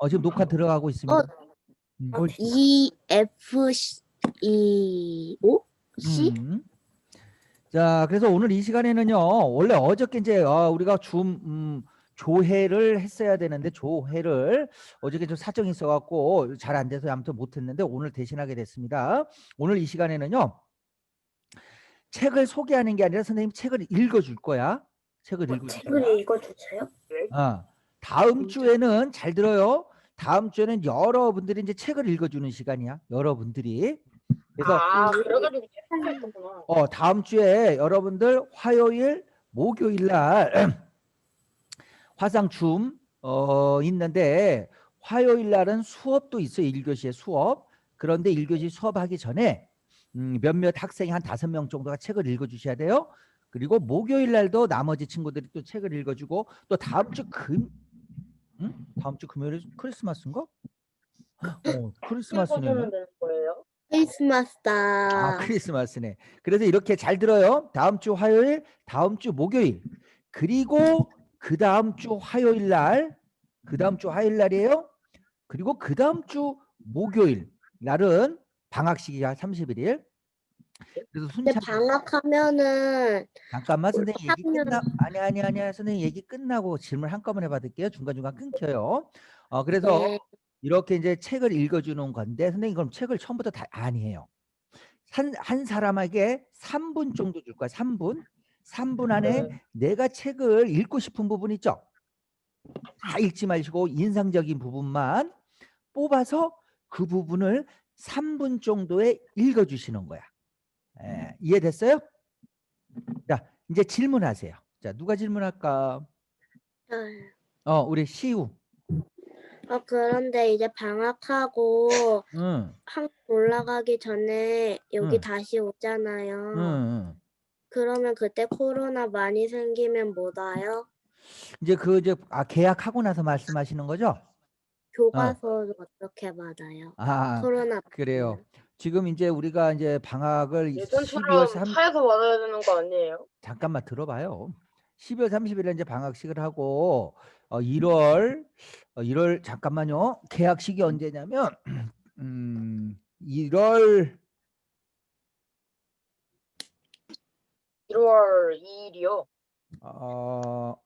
지금 녹화 들어가고 어, 있습니다. 옳지. EFC5? C? 음. 자, 그래서 오늘 이 시간에는요, 원래 어저께 이제 우리가 조회를 했어야 되는데 조회를 어저께 좀 사정이 있어갖고 잘 안 돼서 아무튼 못했는데 오늘 대신하게 됐습니다. 오늘 이 시간에는요, 책을 소개하는 게 아니라 선생님 책을 읽어줄 거야. 책을 읽어줄 거야. 책을 읽어주세요? 다음 주에는 잘 들어요. 다음 주에는 여러분들이 이제 책을 읽어주는 시간이야. 여러분들이. 그래서 그래가지고 책을 읽었구나. 다음 주에 여러분들 화요일, 목요일 날 화상줌 있는데 화요일 날은 수업도 있어요. 1교시에 수업. 그런데 1교시 수업하기 전에 몇몇 학생이 한 5명 정도가 책을 읽어주셔야 돼요. 그리고 목요일 날도 나머지 친구들이 또 책을 읽어주고 또 다음 주 다음 주 금요일에 크리스마스인가? 크리스마스네. 되는 거예요? 크리스마스다. 크리스마스네. 그래서 이렇게 잘 들어요. 다음 주 화요일, 다음 주 목요일, 그리고 그 다음 주 화요일 날, 그 다음 주 화요일 날이에요. 그리고 그 다음 주 목요일 날은 방학식이야. 31일. 그래서 근데 방학하면은 잠깐만 선생님 얘기 학년- 끝나 아니야 선생님 얘기 끝나고 질문 한꺼번에 받을게요. 중간중간 끊겨요. 그래서 네. 이렇게 이제 책을 읽어주는 건데 선생님 그럼 책을 처음부터 다 아니에요. 한 사람에게 3분 정도 줄 거야. 3분 안에 내가 책을 읽고 싶은 부분 있죠. 다 읽지 마시고 인상적인 부분만 뽑아서 그 부분을 3분 정도에 읽어주시는 거야. 이해됐어요? 자, 이제 질문하세요. 자, 누가 질문할까? 우리 시우. 그런데 이제 방학하고 응, 한국 올라가기 전에 여기 응, 다시 오잖아요. 응. 그러면 그때 코로나 많이 생기면 못 와요? 이제 계약하고 나서 말씀하시는 거죠? 교과서는 어떻게 받아요? 코로나 그래요. 받으면. 지금 이제 우리가 이제 방학을 12월 예전처럼 3 차에서 받아야 되는 거 아니에요? 잠깐만 들어봐요. 12월 30일에 이제 방학식을 하고 1월 잠깐만요. 계약식이 언제냐면 1월 1월 2일이요.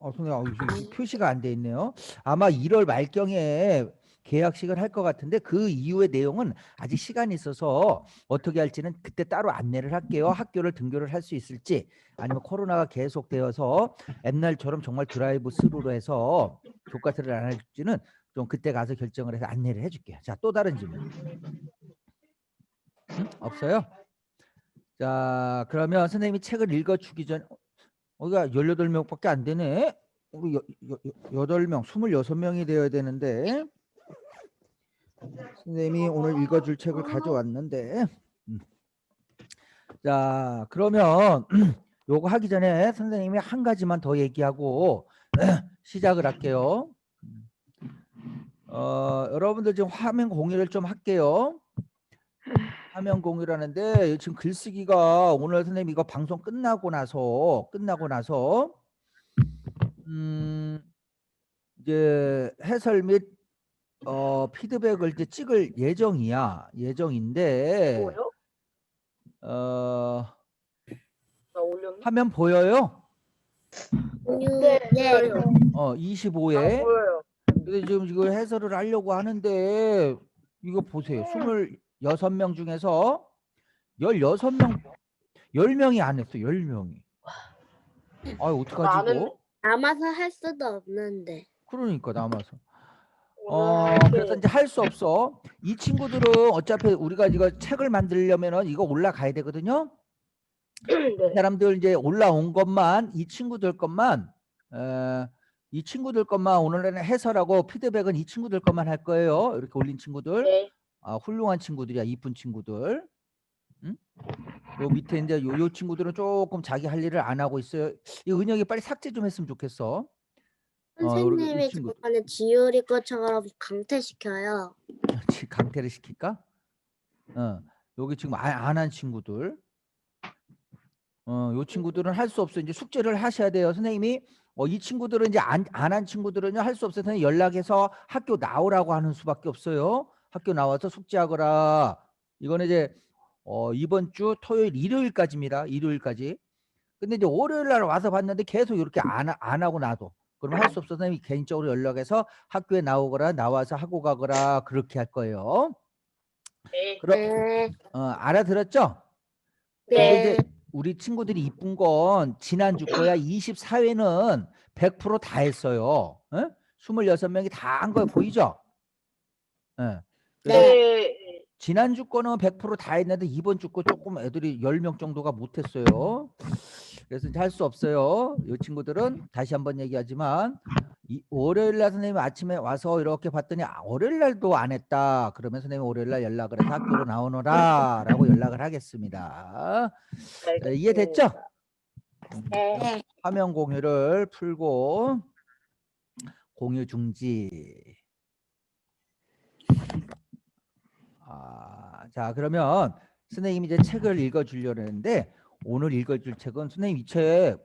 선생님 이게 표시가 안 돼 있네요. 아마 1월 말경에 계약식을 할 것 같은데 그 이후의 내용은 아직 시간이 있어서 어떻게 할지는 그때 따로 안내를 할게요. 학교를 등교를 할 수 있을지 아니면 코로나가 계속되어서 옛날처럼 정말 드라이브 스루로 해서 교과서를 안 해줄지는 좀 그때 가서 결정을 해서 안내를 해줄게요. 자, 또 다른 질문. 없어요? 자, 그러면 선생님이 책을 읽어주기 전 우리가 18명밖에 안 되네. 우리 8명, 26명이 되어야 되는데 선생님이 오늘 읽어줄 책을 가져왔는데 자, 그러면 요거 하기 전에 선생님이 한 가지만 더 얘기하고 시작을 할게요. 여러분들 지금 화면 공유를 좀 할게요. 화면 공유를 하는데 지금 글쓰기가 오늘 선생님 이거 방송 끝나고 나서 이제 해설 및 피드백을 이제 찍을 예정인데 뭐요? 나 올렸나? 화면 보여요? 네. 25에 보여요. 근데 지금 이거 해설을 하려고 하는데 이거 보세요. 26명 중에서 16명 10명이 안 했어. 10명이. 어떡하지 이거? 남아서 할 수도 없는데. 그러니까 남아서. 그래서 이제 할 수 없어. 이 친구들은 어차피 우리가 이거 책을 만들려면은 이거 올라가야 되거든요. 이 사람들 이제 올라온 것만 이 친구들 것만 오늘은 해설하고 피드백은 이 친구들 것만 할 거예요. 이렇게 올린 친구들. 네. 훌륭한 친구들이야. 이쁜 친구들. 응? 요 밑에 이제 요 친구들은 조금 자기 할 일을 안 하고 있어요. 이 은혁이 빨리 삭제 좀 했으면 좋겠어. 이 선생님이 친구들. 저번에 지효리 것처럼 강퇴시켜요. 강퇴를 시킬까? 여기 지금 안 한 친구들. 요 친구들은 할 수 없어. 이제 숙제를 하셔야 돼요. 선생님이 이 친구들은 이제 안 한 친구들은요 할 수 없어서 그냥 연락해서 학교 나오라고 하는 수밖에 없어요. 학교 나와서 숙제하거라. 이거는 이제 이번 주 토요일 일요일까지입니다. 일요일까지. 근데 이제 월요일 날 와서 봤는데 계속 이렇게 안 하고 놔둬. 그러면 할 수 없어서 선생님이 개인적으로 연락해서 학교에 나오거라 나와서 하고 가거라 그렇게 할 거예요. 그럼 네. 알아들었죠? 근데 이제 네. 우리 친구들이 이쁜 건 지난주 거야 24회는 100%다 했어요. 26명이 다 한 거 보이죠? 예. 그래서 네. 네. 지난주 거는 100%다 했는데 이번 주 거 조금 애들이 10명 정도가 못했어요. 그래서 이제 할 수 없어요. 이 친구들은 다시 한번 얘기하지만 월요일 날 선생님이 아침에 와서 이렇게 봤더니 월요일 날도 안 했다. 그러면 선생님이 월요일 날 연락을 해서 학교로 나오너라 라고 연락을 하겠습니다. 자, 이해됐죠? 네. 화면 공유를 풀고 공유 중지. 자, 그러면 선생님이 이제 책을 읽어주려고 하는데 오늘 읽어줄 책은 선생님 이 책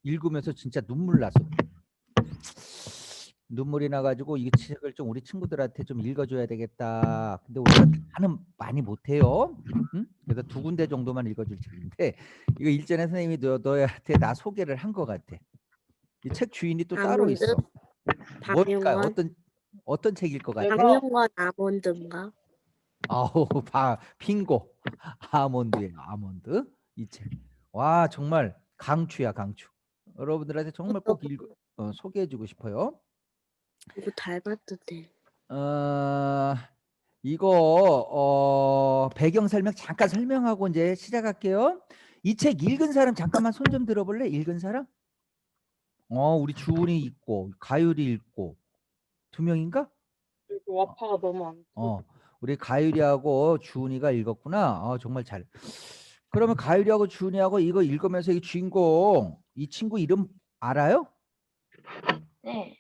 읽으면서 진짜 눈물 났어. 눈물이 나가지고 이 책을 좀 우리 친구들한테 좀 읽어줘야 되겠다. 근데 우리가 다는 많이 못해요. 그래서 2군데 정도만 읽어줄 책인데 이거 일전에 선생님이 너한테 나 소개를 한 것 같아. 이 책 주인이 또 따로 아몬드? 있어. 뭘까요? 방용건? 어떤 책일 것 같아? 방용건 아몬드인가? 아우 빙고 아몬드예요. 아몬드 이 책. 와 정말 강추야 강추. 여러분들한테 정말 꼭 소개해주고 싶어요. 이거 닮았던데. 이거 배경 설명 잠깐 설명하고 이제 시작할게요. 이 책 읽은 사람 잠깐만 손 좀 들어볼래? 읽은 사람? 우리 주은이 읽고 가율이 읽고 2명인가? 와파가 너무 안 돼. 우리 가율이하고 주은이가 읽었구나. 정말 잘. 그러면 가율이하고 주은이하고 이거 읽으면서 이 주인공 이 친구 이름 알아요? 네,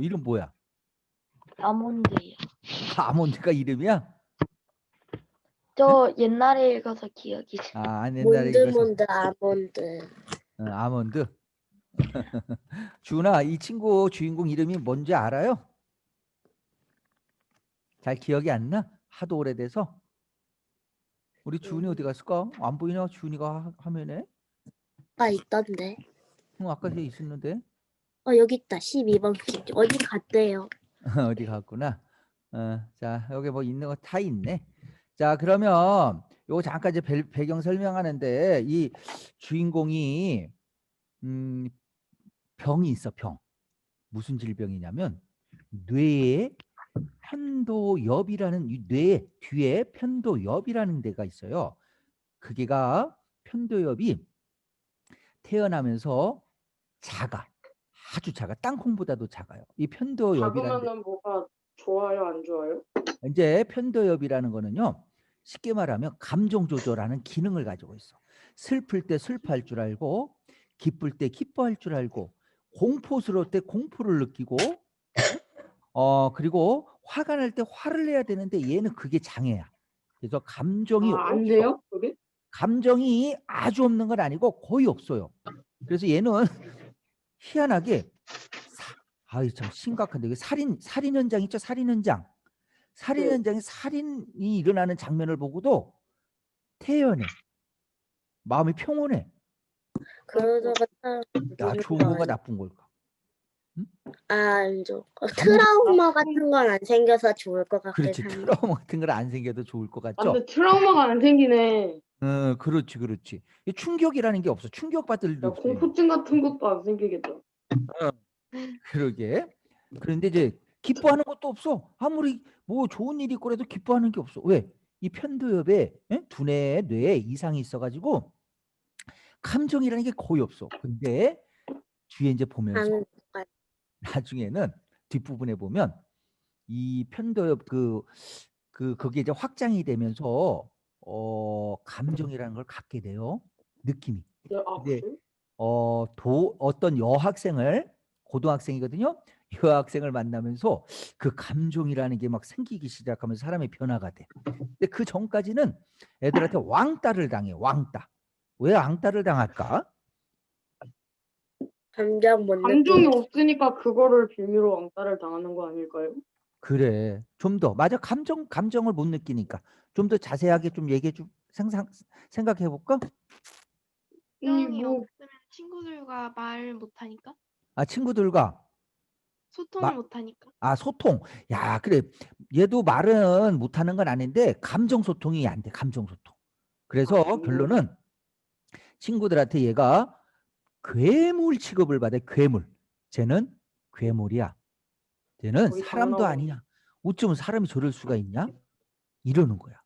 이름 뭐야? 아몬드요. 아몬드가 이름이야? 저 옛날에 읽어서 기억이 옛날에 읽어서 몬드 아몬드. 아몬드. 주은아, 이 친구 주인공 이름이 뭔지 알아요? 잘 기억이 안 나? 하도 오래돼서. 우리 주은이 어디 갔을까? 안 보이나? 주은이가 화면에? 있던데. 아까 걔 있었는데. 여기 있다. 12번 길. 어디 갔대요? 어디 갔구나. 자, 여기 뭐 있는 거 다 있네. 자, 그러면 요거 잠깐 이제 배경 설명하는데 이 주인공이 병이 있어, 병. 무슨 질병이냐면 뇌에 편도엽이라는 이 뇌 뒤에 편도엽이라는 데가 있어요. 그게가 편도엽이 태어나면서 작아. 아주 작아. 땅콩보다도 작아요. 이 편도엽이라는 작으면은 뭐가 좋아요, 안 좋아요? 이제 편도엽이라는 거는요. 쉽게 말하면 감정 조절하는 기능을 가지고 있어. 슬플 때 슬퍼할 줄 알고 기쁠 때 기뻐할 줄 알고 공포스러울 때 공포를 느끼고 그리고 화가 날 때 화를 내야 되는데 얘는 그게 장애야. 그래서 감정이 안 없어. 돼요? 그게? 감정이 아주 없는 건 아니고 거의 없어요. 그래서 얘는 희한하게 참 심각한데 살인 현장 있죠? 살인 현장. 살인 네. 현장에 살인이 일어나는 장면을 보고도 태연해. 마음이 평온해. 그러다가 야, 좋은 건가 나쁜 걸까? 안 좋. 트라우마 같은 건 안 생겨서 좋을 것 같긴 그렇지. 한데. 트라우마 같은 건 안 생겨도 좋을 것 같죠? 근데 트라우마가 안 생기네. 그렇지, 그렇지. 이 충격이라는 게 없어. 충격받을 일이 야, 없어. 공포증 같은 것도 안 생기겠다. 그러게. 그런데 이제 기뻐하는 것도 없어. 아무리 뭐 좋은 일이 있고라도 기뻐하는 게 없어. 왜? 이 편도엽에 두뇌에 뇌에 이상이 있어가지고 감정이라는 게 거의 없어. 근데 뒤에 이제 보면서 나중에는 뒷부분에 보면 이 편도엽 그게 이제 확장이 되면서 감정이라는 걸 갖게 돼요. 느낌이. 근데 그래요? 어떤 여학생을 고등학생이거든요. 여학생을 만나면서 그 감정이라는 게 막 생기기 시작하면서 사람의 변화가 돼. 근데 그 전까지는 애들한테 왕따를 당해. 왕따. 왜 왕따를 당할까? 감정 못 감정이 느끼는 없으니까 그거를 빌미로 왕따를 당하는 거 아닐까요? 그래. 좀 더 맞아. 감정을 못 느끼니까 좀 더 자세하게 좀 얘기해 주 생각해 볼까? 감정이 뭐 없으면 친구들과 말 못하니까? 아, 친구들과 소통을 마- 못하니까? 소통. 야, 그래. 얘도 말은 못하는 건 아닌데 감정 소통이 안 돼. 감정 소통. 그래서 결론은 친구들한테 얘가 괴물 취급을 받아. 괴물. 쟤는 괴물이야. 쟤는 거의 사람도 당연하고. 아니야. 어쩌면 사람이 저럴 수가 있냐? 이러는 거야.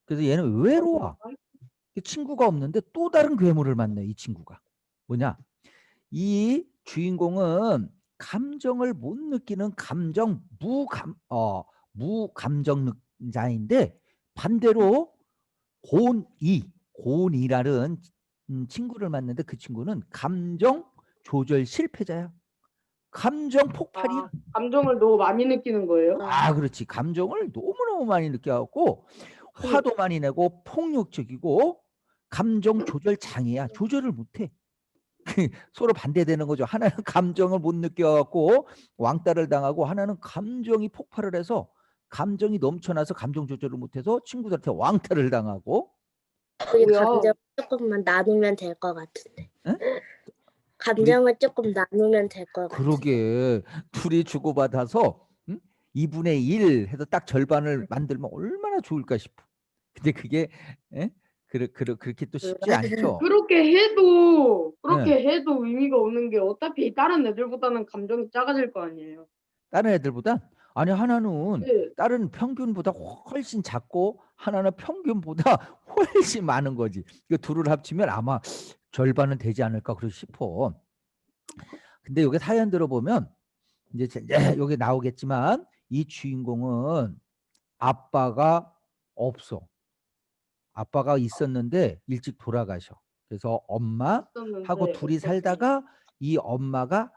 그래서 얘는 외로워. 친구가 없는데 또 다른 괴물을 만나. 이 친구가. 뭐냐? 이 주인공은 감정을 못 느끼는 무감정자인데 반대로 고은이라는 친구를 만났는데 그 친구는 감정 조절 실패자야. 감정 폭발이야. 감정을 너무 많이 느끼는 거예요? 그렇지. 감정을 너무너무 많이 느껴갖고 화도 많이 내고 폭력적이고 감정 조절 장애야. 조절을 못해. 서로 반대되는 거죠. 하나는 감정을 못 느껴갖고 왕따를 당하고 하나는 감정이 폭발을 해서 감정이 넘쳐나서 감정 조절을 못해서 친구들한테 왕따를 당하고. 우리 뭐야? 감정 조금만 나누면 될 것 같은데. 응? 감정을 조금 나누면 될 것 같은데. 그러게 둘이 주고받아서 2분의 1 해서 딱 절반을 만들면 얼마나 좋을까 싶어. 근데 그게 그렇게 또 쉽지 않죠. 그렇게 해도 의미가 없는 게 어차피 다른 애들보다는 감정이 작아질 거 아니에요. 다른 애들보다 아니 하나는 네. 다른 평균보다 훨씬 작고 하나는 평균보다 훨씬 많은 거지. 그 둘을 합치면 아마 절반은 되지 않을까 그러 싶어. 근데 여기 사연 들어보면 이제 여기 나오겠지만 이 주인공은 아빠가 없어. 아빠가 있었는데 일찍 돌아가셔. 그래서 엄마하고 있었는데 둘이 살다가 이 엄마가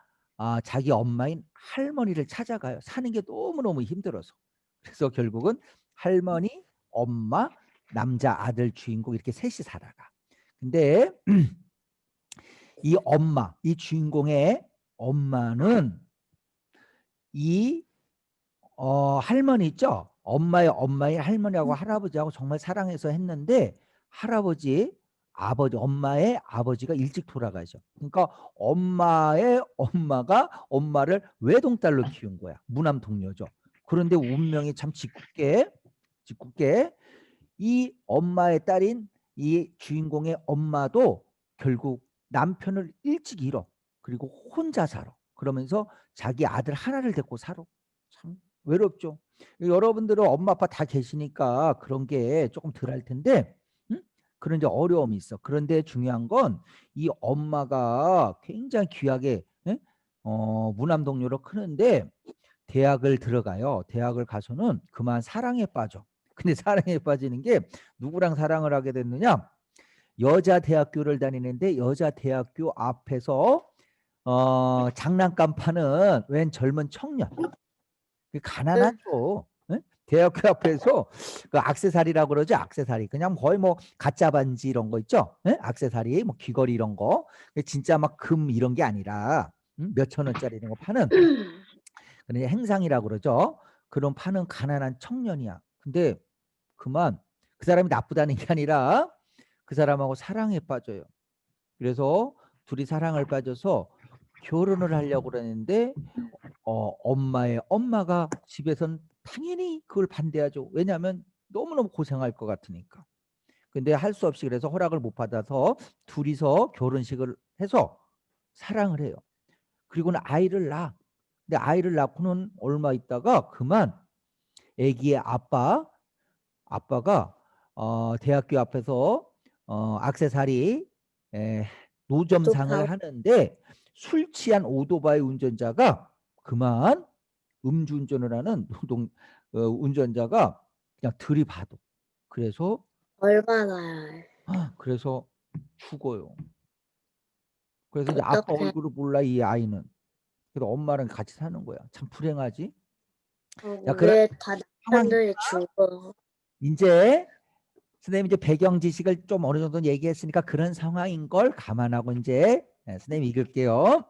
자기 엄마인 할머니를 찾아가요. 사는 게 너무너무 힘들어서. 그래서 결국은 할머니, 엄마, 남자 아들 주인공 이렇게 셋이 살아가. 근데 이 주인공의 엄마는 이 할머니 있죠? 엄마의 할머니하고 할아버지하고 정말 사랑해서 했는데 엄마의 아버지가 일찍 돌아가셔. 그러니까 엄마의 엄마가 엄마를 외동딸로 키운 거야. 무남 동료죠. 그런데 운명이 참 짓궂게 이 엄마의 딸인 이 주인공의 엄마도 결국 남편을 일찍 잃어. 그리고 혼자 살아. 그러면서 자기 아들 하나를 데리고 살아. 참 외롭죠. 여러분들은 엄마 아빠 다 계시니까 그런 게 조금 덜 할 텐데 그런 이제 어려움이 있어. 그런데 중요한 건 이 엄마가 굉장히 귀하게 무남 동료로 크는데 대학을 들어가요. 대학을 가서는 그만 사랑에 빠져. 근데 사랑에 빠지는 게 누구랑 사랑을 하게 됐느냐? 여자 대학교를 다니는데 여자 대학교 앞에서 장난감 파는 웬 젊은 청년. 가난하죠. 응? 대학교 앞에서 그 액세서리라고 그러죠. 액세서리. 그냥 거의 뭐 가짜 반지 이런 거 있죠. 응? 액세서리, 뭐 귀걸이 이런 거. 진짜 막 금 이런 게 아니라 몇천 원짜리 이런 거 파는 그냥 행상이라고 그러죠. 그런 파는 가난한 청년이야. 근데 그만 그 사람이 나쁘다는 게 아니라 그 사람하고 사랑에 빠져요. 그래서 둘이 사랑을 빠져서 결혼을 하려고 그러는데 엄마의 엄마가 집에선 당연히 그걸 반대하죠. 왜냐하면 너무너무 고생할 것 같으니까. 근데 할 수 없이 그래서 허락을 못 받아서 둘이서 결혼식을 해서 사랑을 해요. 그리고는 아이를 낳아. 근데 아이를 낳고는 얼마 있다가 그만 아기의 아빠가 대학교 앞에서 액세서리 노점상을 하는데 술 취한 오토바이 운전자가 그만 음주운전을 하는 운전자가 그냥 들이받아. 그래서 얼마나 죽어요. 그래서 이제 아빠 어떡해. 얼굴을 몰라 이 아이는. 그래서 엄마랑 같이 사는 거야. 참 불행하지. 자, 그럼 왜다 상황이 남편들이 죽어? 이제 선생님 이제 배경 지식을 좀 어느 정도 얘기했으니까 그런 상황인 걸 감안하고 이제 네, 선생님이 읽을게요.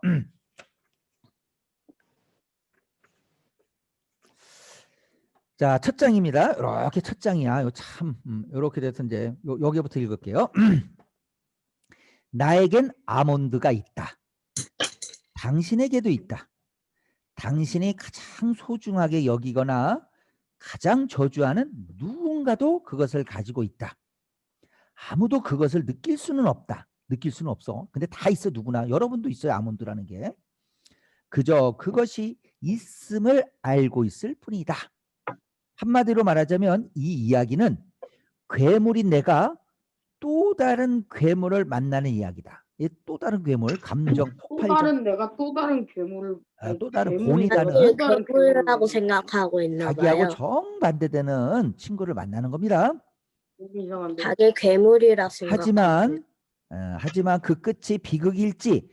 자, 첫 장입니다. 이렇게 첫 장이야. 이거 참 이렇게 돼서 이제 여기부터 읽을게요. 나에겐 아몬드가 있다. 당신에게도 있다. 당신이 가장 소중하게 여기거나 가장 저주하는 누군가도 그것을 가지고 있다. 아무도 그것을 느낄 수는 없다. 느낄 수는 없어. 근데 다 있어, 누구나. 여러분도 있어요, 아몬드라는 게. 그저 그것이 있음을 알고 있을 뿐이다. 한마디로 말하자면 이 이야기는 괴물인 내가 또 다른 괴물을 만나는 이야기다. 이 또 다른 괴물, 감정 또 폭발적, 다른 내가 또 다른 괴물을 또 다른 괴물이 본이라는 아니라 자기를 또 다른 괴물이라고 괴물을 생각하고 있나 자기하고 봐요. 정반대되는 친구를 만나는 겁니다. 보기 이상한데. 자기 괴물이라 생각하고. 하지만 그 끝이 비극일지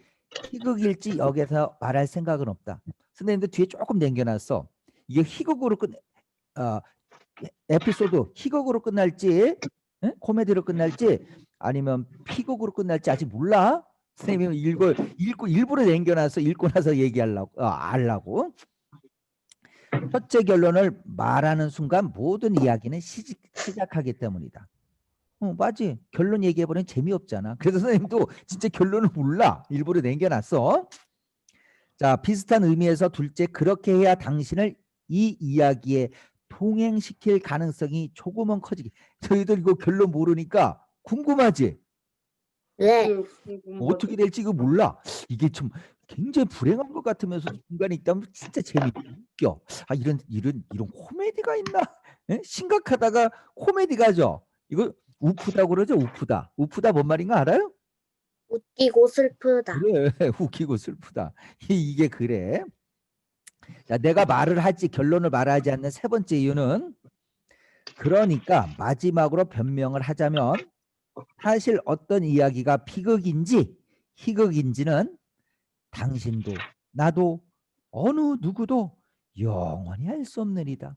희극일지 여기서 말할 생각은 없다. 선생님도 뒤에 조금 남겨놨어. 이게 희극으로 에피소드 희극으로 끝날지, 코미디로 끝날지 아니면 피극으로 끝날지 아직 몰라. 선생님이 읽고 일부러 남겨놨어. 읽고 나서 알라고. 첫째 결론을 말하는 순간 모든 이야기는 시작하기 때문이다. 맞지. 결론 얘기해보면 재미없잖아. 그래서 선생님도 진짜 결론을 몰라. 일부러 남겨놨어. 자, 비슷한 의미에서 둘째, 그렇게 해야 당신을 이 이야기에 동행시킬 가능성이 조금은 커지게. 저희들 이거 결론 모르니까 궁금하지? 네. 어떻게 될지 이거 몰라. 이게 좀 굉장히 불행한 것 같으면서 중간에 있다면 진짜 재밌고 웃겨. 아, 이런 코미디가 있나? 심각하다가 코미디가죠. 이거 우프다고 그러죠. 우프다 뭔 말인가 알아요? 웃기고 슬프다. 그래. 웃기고 슬프다. 이게 그래. 자, 내가 결론을 말하지 않는 세 번째 이유는, 그러니까 마지막으로 변명을 하자면 사실 어떤 이야기가 비극인지 희극인지는 당신도 나도 어느 누구도 영원히 알 수 없는 일이다.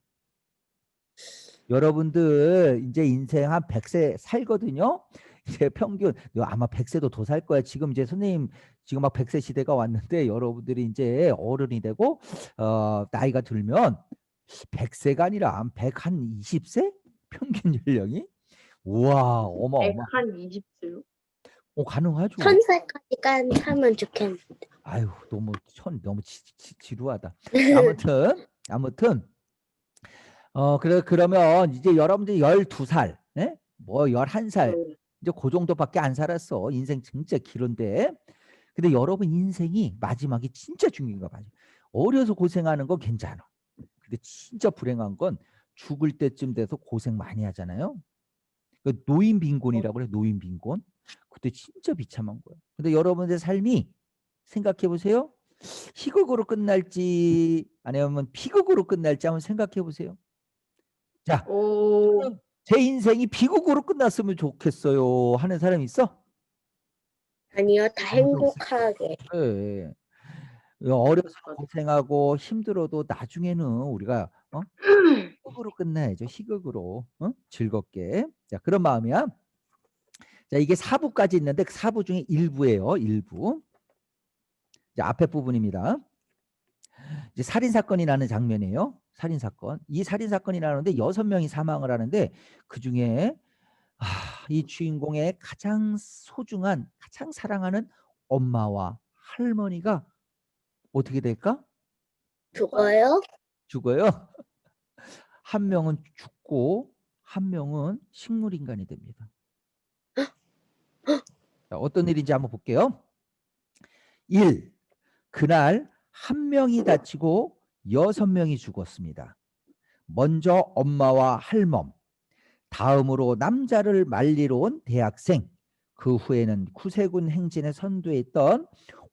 여러분들 이제 인생 한 100세 살거든요. 이제 평균 아마 100세도 더 살 거야. 지금 이제 선생님 지금 막 100세 시대가 왔는데 여러분들이 이제 어른이 되고 나이가 들면 100세가 아니라 120세 평균 연령이. 우와, 어마어마. 한 20세요? 가능하죠. 1000살까지 살면 좋겠는데. 아유, 너무 지루하다. 아무튼 그러면 이제 여러분들이 12살, 뭐 11살 이제 그 정도밖에 안 살았어. 인생 진짜 길은데. 근데 여러분 인생이 마지막이 진짜 중요한 거 맞아. 어려서 고생하는 건 괜찮아. 근데 진짜 불행한 건 죽을 때쯤 돼서 고생 많이 하잖아요. 그 노인 빈곤이라고 그래. 노인 빈곤. 그때 진짜 비참한 거야. 근데 여러분의 삶이 생각해 보세요. 희극으로 끝날지 아니면 피극으로 끝날지 한번 생각해 보세요. 자, 제 인생이 비극으로 끝났으면 좋겠어요 하는 사람 있어? 아니요, 다 행복하게. 네. 어려서 고생하고 힘들어도 나중에는 우리가 희극으로 끝나야죠. 희극으로 즐겁게. 자, 그런 마음이야. 자, 이게 4부까지 있는데 4부 중에 1부예요. 1부. 자, 앞에 부분입니다. 이제 살인 사건이 나는 장면이에요. 살인 사건. 이 살인 사건이 나는데 6명이 사망을 하는데 그 중에 이 주인공의 가장 소중한, 가장 사랑하는 엄마와 할머니가 어떻게 될까? 죽어요? 죽어요. 한 명은 죽고 한 명은 식물인간이 됩니다. 자, 어떤 일인지 한번 볼게요. 1. 그날 한 명이 다치고 6명이 죽었습니다. 먼저 엄마와 할멈, 다음으로 남자를 말리러 온 대학생, 그 후에는 구세군 행진에 선두에 있던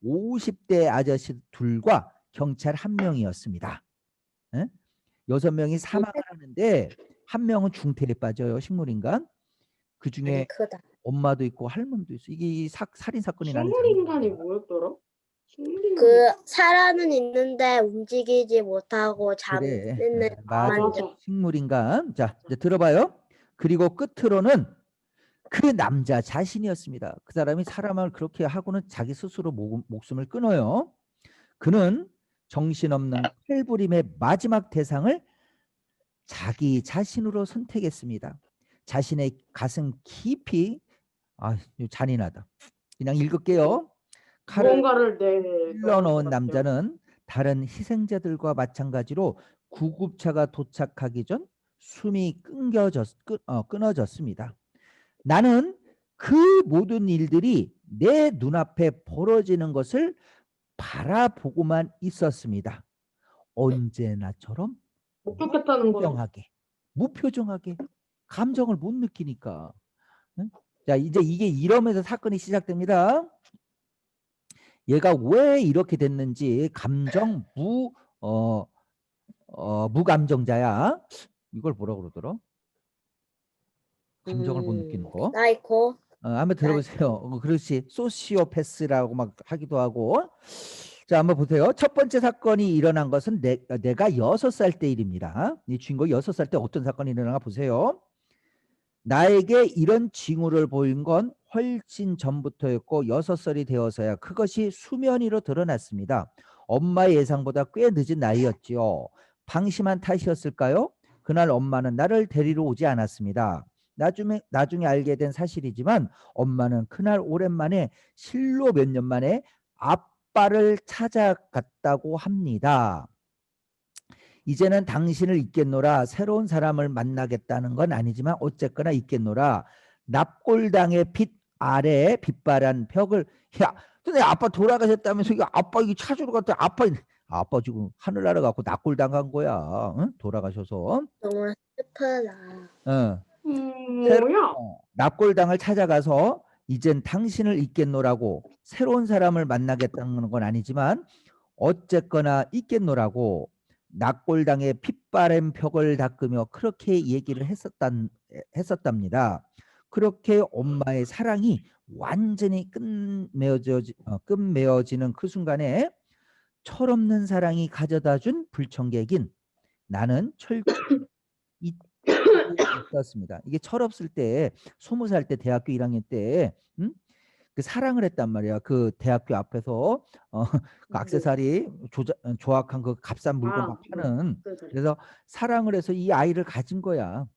50대 아저씨 둘과 경찰 1명이었습니다. 6명이 사망을 하는데 1명은 중태에 빠져요. 식물인간. 그 중에 크다. 엄마도 있고 할멈도 있어. 이게 살인 사건이 나는 식물인간이 뭐였더라? 그 살아는 있는데 움직이지 못하고 그래. 잠드는 맞아. 맞아. 식물인간. 자, 이제 들어봐요. 그리고 끝으로는 그 남자 자신이었습니다. 그 사람이 사람을 그렇게 하고는 자기 스스로 목숨을 끊어요. 그는 정신없는 칼부림의 마지막 대상을 자기 자신으로 선택했습니다. 자신의 가슴 깊이 이거 잔인하다. 그냥 읽을게요. 칼을 무언가를 찔러 넣은 남자는 다른 희생자들과 마찬가지로 구급차가 도착하기 전 숨이 끊어졌습니다. 나는 그 모든 일들이 내 눈앞에 벌어지는 것을 바라보고만 있었습니다. 언제나처럼 목격했다는 거죠. 무표정하게 감정을 못 느끼니까. 응? 자, 이제 이게 이러면서 사건이 시작됩니다. 얘가 왜 이렇게 됐는지 감정 무감정자야. 이걸 뭐라 그러더라? 감정을 못 느끼는 거. 사이코. 한번 들어보세요. 그렇지. 소시오패스라고 막 하기도 하고. 자, 한번 보세요. 첫 번째 사건이 일어난 것은 내가 6살 때 일입니다. 이 주인공이 6살 때 어떤 사건이 일어나가 보세요. 나에게 이런 징후를 보인 건 훨씬 전부터였고 6살이 되어서야 그것이 수면 위로 드러났습니다. 엄마의 예상보다 꽤 늦은 나이였지요. 방심한 탓이었을까요? 그날 엄마는 나를 데리러 오지 않았습니다. 나중에 알게 된 사실이지만 엄마는 그날 오랜만에 실로 몇 년 만에 아빠를 찾아갔다고 합니다. 이제는 당신을 잊겠노라. 새로운 사람을 만나겠다는 건 아니지만 어쨌거나 잊겠노라. 납골당의 빛 아래 빛바란 벽을 근데 아빠 돌아가셨다면서 아빠 이거 찾으러 갔다 아빠 지금 하늘나라 갖고 납골당 간 거야. 응? 돌아가셔서. 너무 슬프다. 뭐야? 납골당을 찾아가서 이젠 당신을 잊겠노라고 새로운 사람을 만나겠다는 건 아니지만 어쨌거나 잊겠노라고 납골당의 핏바람 벽을 닦으며 그렇게 얘기를 했었답니다. 그렇게 엄마의 사랑이 완전히 끝맺어지는 그 순간에 철없는 사랑이 가져다준 불청객인 나는 철저히 있었습니다. 이게 철없을 때 20살 때 대학교 1학년 때 그 사랑을 했단 말이야. 그 대학교 앞에서 그 액세서리 조악한 그 값싼 물건 막 파는. 그래서 사랑을 해서 이 아이를 가진 거야.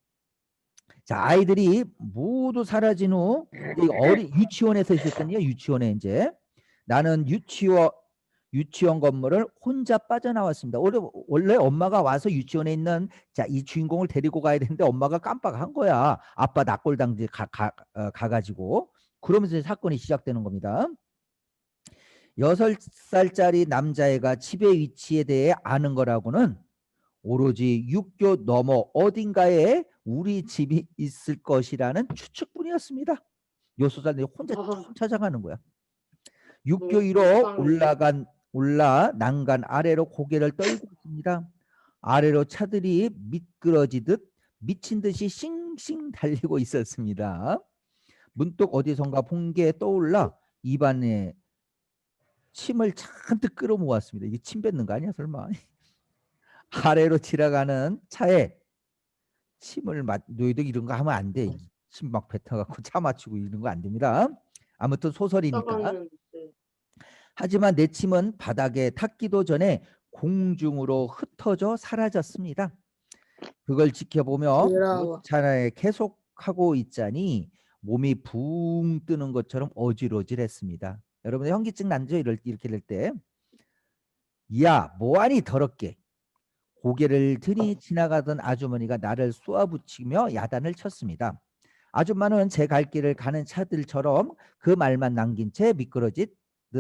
자, 아이들이 모두 사라진 후 유치원에서 있었거든요. 유치원에 이제 나는 유치원 건물을 혼자 빠져나왔습니다. 원래 엄마가 와서 유치원에 있는 이 주인공을 데리고 가야 되는데 엄마가 깜빡한 거야. 아빠 납골당지 가가지고. 그러면서 사건이 시작되는 겁니다. 6살짜리 남자애가 집의 위치에 대해 아는 거라고는 오로지 육교 너머 어딘가에 우리 집이 있을 것이라는 추측뿐이었습니다. 6살짜리 혼자 찾아가는 거야. 육교 위로 올라 난간 아래로 고개를 떨고 있습니다. 아래로 차들이 미끄러지듯 미친 듯이 싱싱 달리고 있었습니다. 문득 어디선가 본 게 떠올라 입안에 침을 잔뜩 끌어모았습니다. 이게 침 뱉는 거 아니야 설마? 아래로 지나가는 차에 침을 너희도 이런 거 하면 안 돼. 침 막 뱉어갖고 차 맞추고 이런 거 안 됩니다. 아무튼 소설이니까. 하지만 내 침은 바닥에 닿기도 전에 공중으로 흩어져 사라졌습니다. 그걸 지켜보며 차라에 계속하고 있자니 몸이 붕 뜨는 것처럼 어질어질했습니다. 여러분 현기증 난죠? 이렇게 될 때. 야, 뭐하니 더럽게. 고개를 드니 지나가던 아주머니가 나를 쏘아붙이며 야단을 쳤습니다. 아줌마는 제 갈 길을 가는 차들처럼 그 말만 남긴 채 미끄러진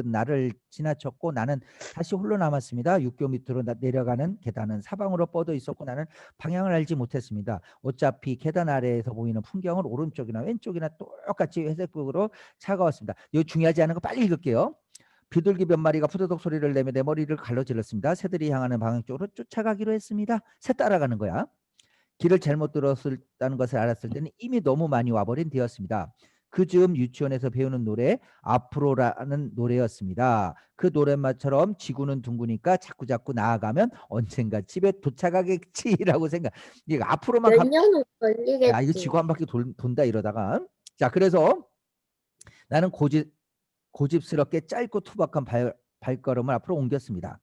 나를 지나쳤고 나는 다시 홀로 남았습니다. 육교 밑으로 내려가는 계단은 사방으로 뻗어 있었고 나는 방향을 알지 못했습니다. 어차피 계단 아래에서 보이는 풍경은 오른쪽이나 왼쪽이나 똑같이 회색빛으로 차가웠습니다. 이거 중요하지 않은 거 빨리 읽을게요. 비둘기 몇 마리가 푸드덕 소리를 내며 내 머리를 갈라질렀습니다. 새들이 향하는 방향 쪽으로 쫓아가기로 했습니다. 새 따라가는 거야. 길을 잘못 들었다는 것을 알았을 때는 이미 너무 많이 와버린 뒤였습니다. 그 즈음 유치원에서 배우는 노래 앞으로라는 노래였습니다. 그 노랫말처럼 지구는 둥그니까 자꾸자꾸 나아가면 언젠가 집에 도착하겠지라고 생각. 이게 앞으로만 몇 년은 걸리겠지. 이거 지구 한 바퀴 돈다 이러다가 자, 그래서 나는 고집스럽게 짧고 투박한 발걸음을 앞으로 옮겼습니다.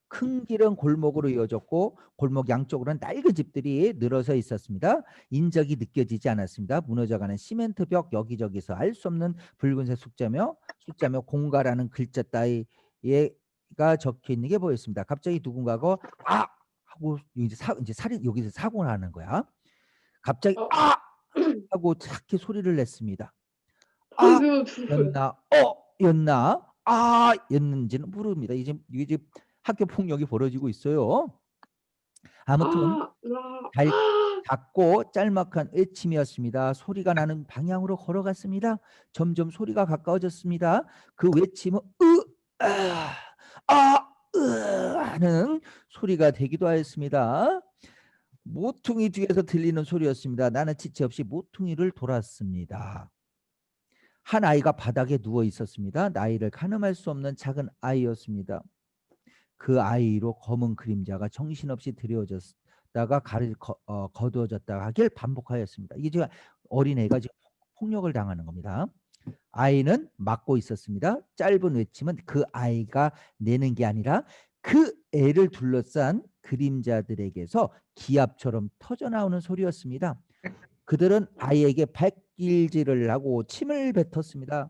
큰 길은 골목으로 이어졌고 골목 양쪽으로는 낡은 집들이 늘어서 있었습니다. 인적이 느껴지지 않았습니다. 무너져가는 시멘트 벽, 여기저기서 알 수 없는 붉은색 숫자며 공가라는 글자 따위가 적혀 있는 게 보였습니다. 갑자기 누군가가 아 하고 이제 살인 여기서 사고를 하는 거야. 갑자기 아 하고 작게 소리를 냈습니다. 아 였나 였나 였는지는 모릅니다. 이제 학교 폭력이 벌어지고 있어요. 아무튼 작고 짤막한 외침이었습니다. 소리가 나는 방향으로 걸어갔습니다. 점점 소리가 가까워졌습니다. 그 외침은 하는 소리가 되기도 하였습니다. 모퉁이 뒤에서 들리는 소리였습니다. 나는 지체 없이 모퉁이를 돌았습니다. 한 아이가 바닥에 누워 있었습니다. 나이를 가늠할 수 없는 작은 아이였습니다. 그 아이로 검은 그림자가 정신없이 드리워졌다가 거두어졌다가 하길 반복하였습니다. 이게 지금 어린애가 지금 폭력을 당하는 겁니다. 아이는 막고 있었습니다. 짧은 외침은 그 아이가 내는 게 아니라 그 애를 둘러싼 그림자들에게서 기압처럼 터져나오는 소리였습니다. 그들은 아이에게 발길질을 하고 침을 뱉었습니다.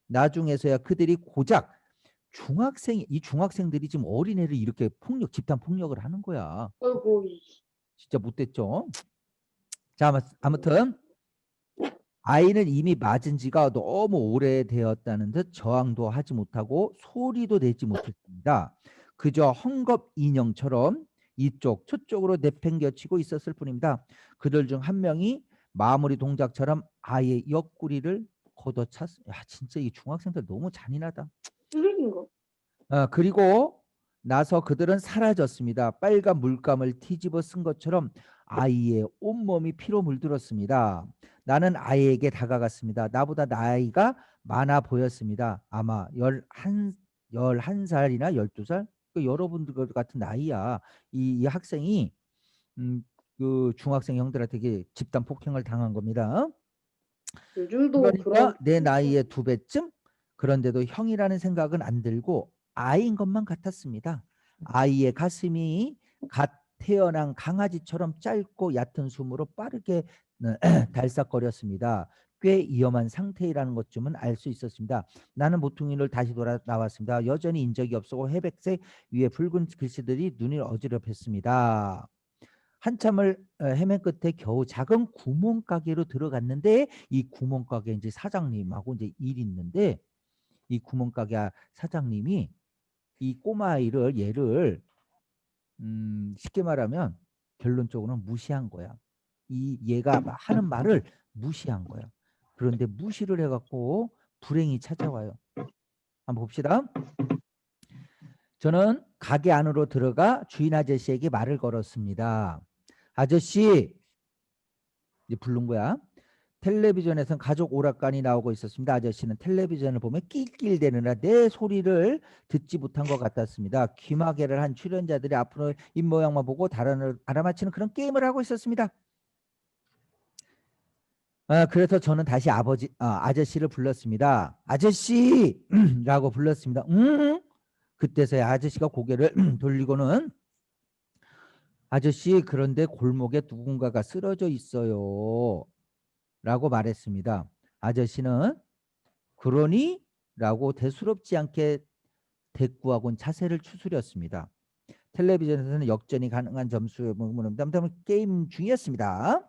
나중에서야 그들이 고작 이 중학생들이 지금 어린애를 이렇게 집단 폭력을 하는 거야. 아이고. 진짜 못됐죠. 자, 아무튼 아이는 이미 맞은 지가 너무 오래되었다는 듯 저항도 하지 못하고 소리도 내지 못했습니다. 그저 헝겊 인형처럼 이쪽 저쪽으로 내팽겨치고 있었을 뿐입니다. 그들 중 한 명이 마무리 동작처럼 아이의 옆구리를 걷어찼습니다. 야, 진짜 이 중학생들 너무 잔인하다. 쓰레기인가? 그리고 나서 그들은 사라졌습니다. 빨간 물감을 뒤집어 쓴 것처럼 아이의 온몸이 피로 물들었습니다. 나는 아이에게 다가갔습니다. 나보다 나이가 많아 보였습니다. 아마 11살이나 12살? 여러분들 같은 나이야. 이 학생이 그 중학생 형들한테 집단 폭행을 당한 겁니다. 요즘도 그러니까 내 나이의 2배쯤? 그런데도 형이라는 생각은 안 들고 아이인 것만 같았습니다. 아이의 가슴이 갓 태어난 강아지처럼 짧고 얕은 숨으로 빠르게 달싹거렸습니다. 꽤 위험한 상태라는 것쯤은 알 수 있었습니다. 나는 모퉁이를 다시 돌아 나왔습니다. 여전히 인적이 없었고 회백색 위에 붉은 글씨들이 눈을 어지럽혔습니다. 한참을 헤맨 끝에 겨우 작은 구멍가게로 들어갔는데 이 구멍가게 이제 사장님하고 이제 일이 있는데 이 구멍가게 사장님이 이 꼬마 아이를 얘를 쉽게 말하면 결론적으로는 무시한 거야. 얘가 하는 말을 무시한 거야. 그런데 무시를 해갖고 불행이 찾아와요. 한번 봅시다. 저는 가게 안으로 들어가 주인 아저씨에게 말을 걸었습니다. 아저씨, 이제 부른 거야. 텔레비전에선 가족 오락관이 나오고 있었습니다. 아저씨는 텔레비전을 보며 낄낄대느라 내 소리를 듣지 못한 것 같았습니다. 귀마개를 한 출연자들이 앞으로 입모양만 보고 달아를 알아맞히는 그런 게임을 하고 있었습니다. 그래서 저는 다시 아저씨를 불렀습니다. 아저씨라고 불렀습니다. 그때서야 아저씨가 고개를 돌리고는 아저씨, 그런데 골목에 누군가가 쓰러져 있어요 라고 말했습니다. 아저씨는 그러니? 라고 대수롭지 않게 대꾸하곤 자세를 추스렸습니다. 텔레비전에서는 역전이 가능한 점수의 게임 중이었습니다.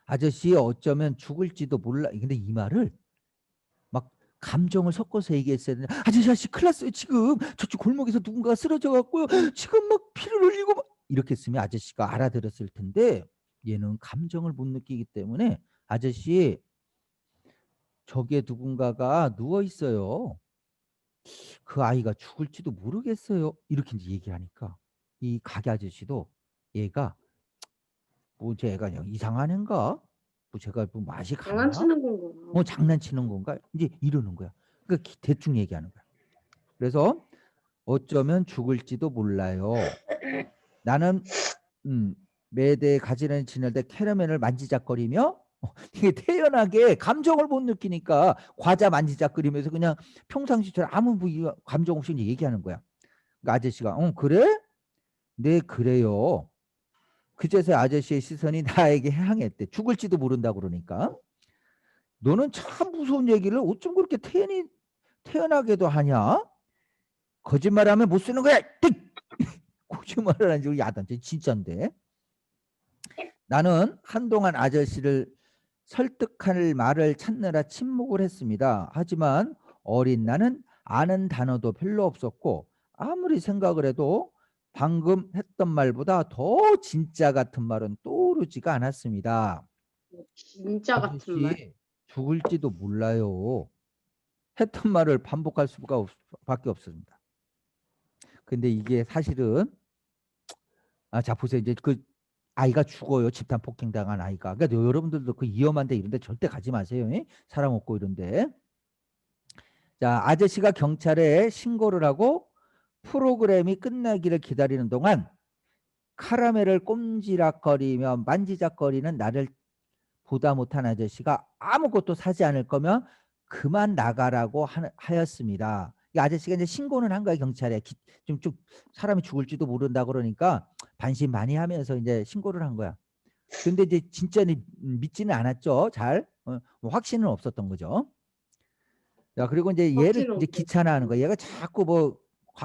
아저씨, 어쩌면 죽을지도 몰라. 근데 이 말을 막 감정을 섞어서 얘기했어야 되는데 아저씨 큰일 났어요. 지금 저쪽 골목에서 누군가가 쓰러져 갖고요. 지금 막 피를 흘리고 막 이렇게 했으면 아저씨가 알아들었을 텐데 얘는 감정을 못 느끼기 때문에 아저씨, 저기에 누군가가 누워 있어요. 그 아이가 죽을지도 모르겠어요. 이렇게 이제 얘기하니까 이 가게 아저씨도 얘가 제가 그냥 이상한 애인가? 제가 맛이 가나? 장난치는 건가? 장난치는 건가? 이제 이러는 거야. 그러니까 대충 얘기하는 거야. 그래서 어쩌면 죽을지도 몰라요. 나는 매대에 가지런히 지낼 때 캐러멜을 만지작거리며 이게 태연하게 감정을 못 느끼니까 과자 만지작거리면서 그냥 평상시처럼 아무 감정 없이 이제 얘기하는 거야. 그러니까 아저씨가 그래? 네 그래요. 그제서야 아저씨의 시선이 나에게 향했대. 죽을지도 모른다 그러니까. 너는 참 무서운 얘기를 어쩜 그렇게 태연하게도 하냐? 거짓말하면 못 쓰는 거야. 거짓말을 하는 줄 야단데 진짜인데. 나는 한동안 아저씨를 설득할 말을 찾느라 침묵을 했습니다. 하지만 어린 나는 아는 단어도 별로 없었고 아무리 생각을 해도 방금 했던 말보다 더 진짜 같은 말은 떠오르지가 않았습니다. 진짜 같은 말. 아저씨 죽을지도 몰라요. 했던 말을 반복할 수밖에 없습니다. 근데 이게 사실은 자 보세요. 이제 그 아이가 죽어요. 집단 폭행당한 아이가. 그러니까 여러분들도 그 위험한데 이런데 절대 가지 마세요. 사람 없고 이런데. 자, 아저씨가 경찰에 신고를 하고 프로그램이 끝나기를 기다리는 동안 카라멜을 꼼지락거리며 만지작거리는 나를 보다 못한 아저씨가 아무것도 사지 않을 거면 그만 나가라고 하였습니다. 이 아저씨가 이제 신고는 한 거야 경찰에. 좀 사람이 죽을지도 모른다 그러니까 반신반의하면서 이제 신고를 한 거야. 근데 이제 진짜 믿지는 않았죠. 잘 뭐 확신은 없었던 거죠. 자 그리고 이제 얘를 확신은 이제 없었죠. 귀찮아하는 거야. 얘가 자꾸 뭐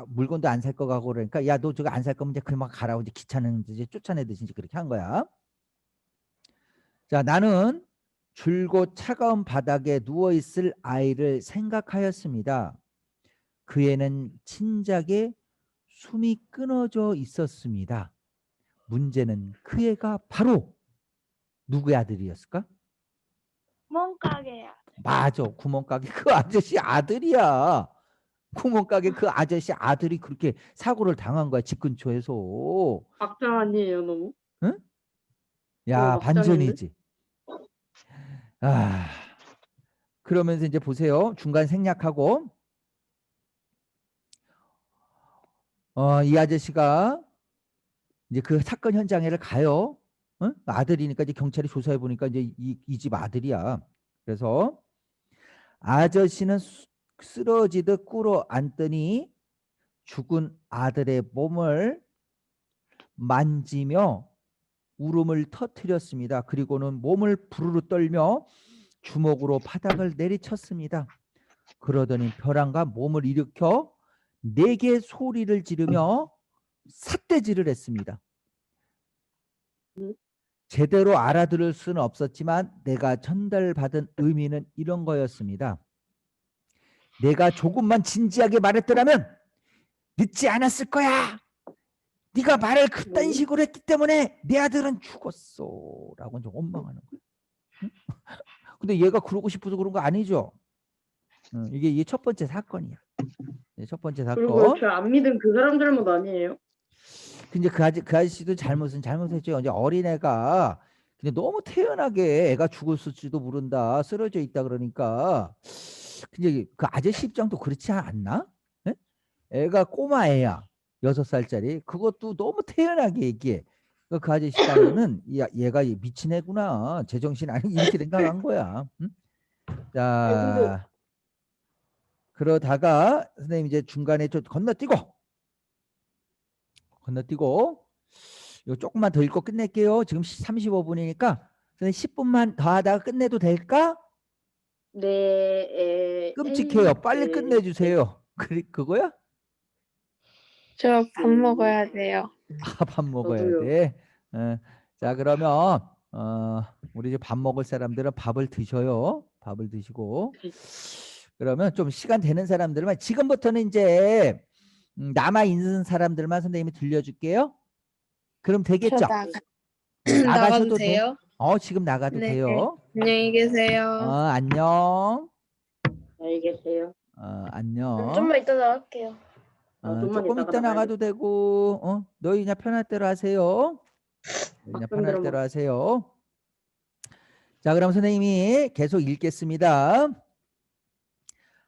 물건도 안 살 거 가고 그러니까 야 너 저거 안 살 거면 이제 그만 가라고 이제 귀찮은 이제 쫓아내듯이 이제 그렇게 한 거야. 자 나는 줄곧 차가운 바닥에 누워 있을 아이를 생각하였습니다. 그 애는 진작에 숨이 끊어져 있었습니다. 문제는 그 애가 바로 누구의 아들이었을까? 구멍가게야. 맞아. 구멍가게 그 아저씨 아들이야. 구멍가게 그 아저씨 아들이 그렇게 사고를 당한 거야. 집 근처에서. 박장 아니에요 너무? 응? 야 막장인데? 반전이지. 그러면서 이제 보세요. 중간 생략하고 이 아저씨가 이제 그 사건 현장에를 가요. 아들이니까 이제 경찰이 조사해 보니까 이제 이 집 아들이야. 그래서 아저씨는 쓰러지듯 꿇어 앉더니 죽은 아들의 몸을 만지며 울음을 터뜨렸습니다. 그리고는 몸을 부르르 떨며 주먹으로 바닥을 내리쳤습니다. 그러더니 벼랑과 몸을 일으켜 4개 소리를 지르며 삿대질을 했습니다. 제대로 알아들을 수는 없었지만 내가 전달받은 의미는 이런 거였습니다. 내가 조금만 진지하게 말했더라면 늦지 않았을 거야. 네가 말을 그딴 식으로 했기 때문에 내 아들은 죽었어. 라고 좀 원망하는 거야. 응? 근데 얘가 그러고 싶어서 그런 거 아니죠. 이게 첫 번째 사건이야. 첫 번째 그리고 사건. 저 안 믿은 그 사람 잘못 아니에요? 근데 그 아저씨도 잘못했죠. 이제 어린애가 근데 너무 태연하게 애가 죽었을지도 모른다. 쓰러져 있다 그러니까. 근데 그 아저씨 입장도 그렇지 않나? 네? 애가 꼬마 애야. 6살짜리. 그것도 너무 태연하게 얘기해. 그 아저씨 딴에는 얘가 미친 애구나. 제정신 아니 이렇게 생각한 거야. 응? 자, 그러다가 선생님 이제 중간에 좀 건너뛰고 이거 조금만 더 읽고 끝낼게요. 지금 35분이니까 선생님 10분만 더 하다가 끝내도 될까? 네. 끔찍해요. 빨리 끝내주세요. 그거야? 저 밥 먹어야 돼요. 밥 먹어야 저도요. 돼. 자 그러면 우리 이제 밥 먹을 사람들은 밥을 드셔요. 밥을 드시고 그러면 좀 시간 되는 사람들만 지금부터는 이제 남아 있는 사람들만 선생님이 들려줄게요. 그럼 되겠죠? 저 나가셔도 나가도 돼. 돼요? 지금 나가도 네. 돼요. 안녕히 계세요. 안녕. 안녕히 계세요. 안녕. 좀만 이따 나갈게요. 좀만 조금 이따가 이따 나가도 되고 너희 그냥 편할 대로 하세요. 그냥 편할 대로 하세요. 자 그럼 선생님이 계속 읽겠습니다.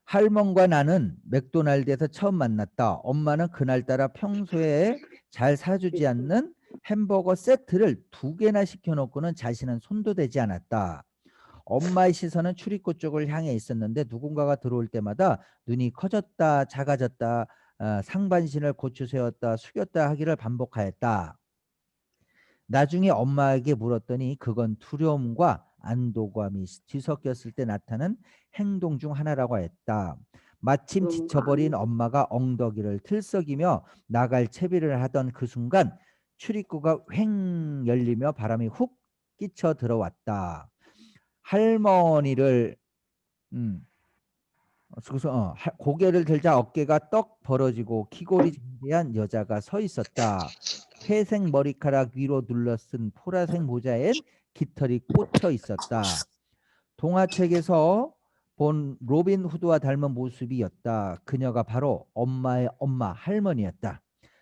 할멈과 나는 맥도날드에서 처음 만났다. 엄마는 그날따라 평소에 잘 사주지 않는 햄버거 세트를 2개나 시켜놓고는 자신은 손도 대지 않았다. 엄마의 시선은 출입구 쪽을 향해 있었는데 누군가가 들어올 때마다 눈이 커졌다 작아졌다 상반신을 고추 세웠다 숙였다 하기를 반복하였다. 나중에 엄마에게 물었더니 그건 두려움과 안도감이 뒤섞였을 때 나타나는 행동 중 하나라고 했다. 마침 그런가? 지쳐버린 엄마가 엉덩이를 들썩이며 나갈 채비를 하던 그 순간 출입구가 휑 열리며 바람이 훅 끼쳐 들어왔다. 할머니를 고개를 들자 어깨가 떡 벌어지고 귀골이 장대한 여자가 서 있었다. 회색 머리카락 위로 눌러쓴 보라색 모자엔 깃털이 꽂혀 있었다. 동화책에서 본 로빈 후드와 닮은 모습이었다. 그녀가 바로 엄마의 엄마 할머니였다.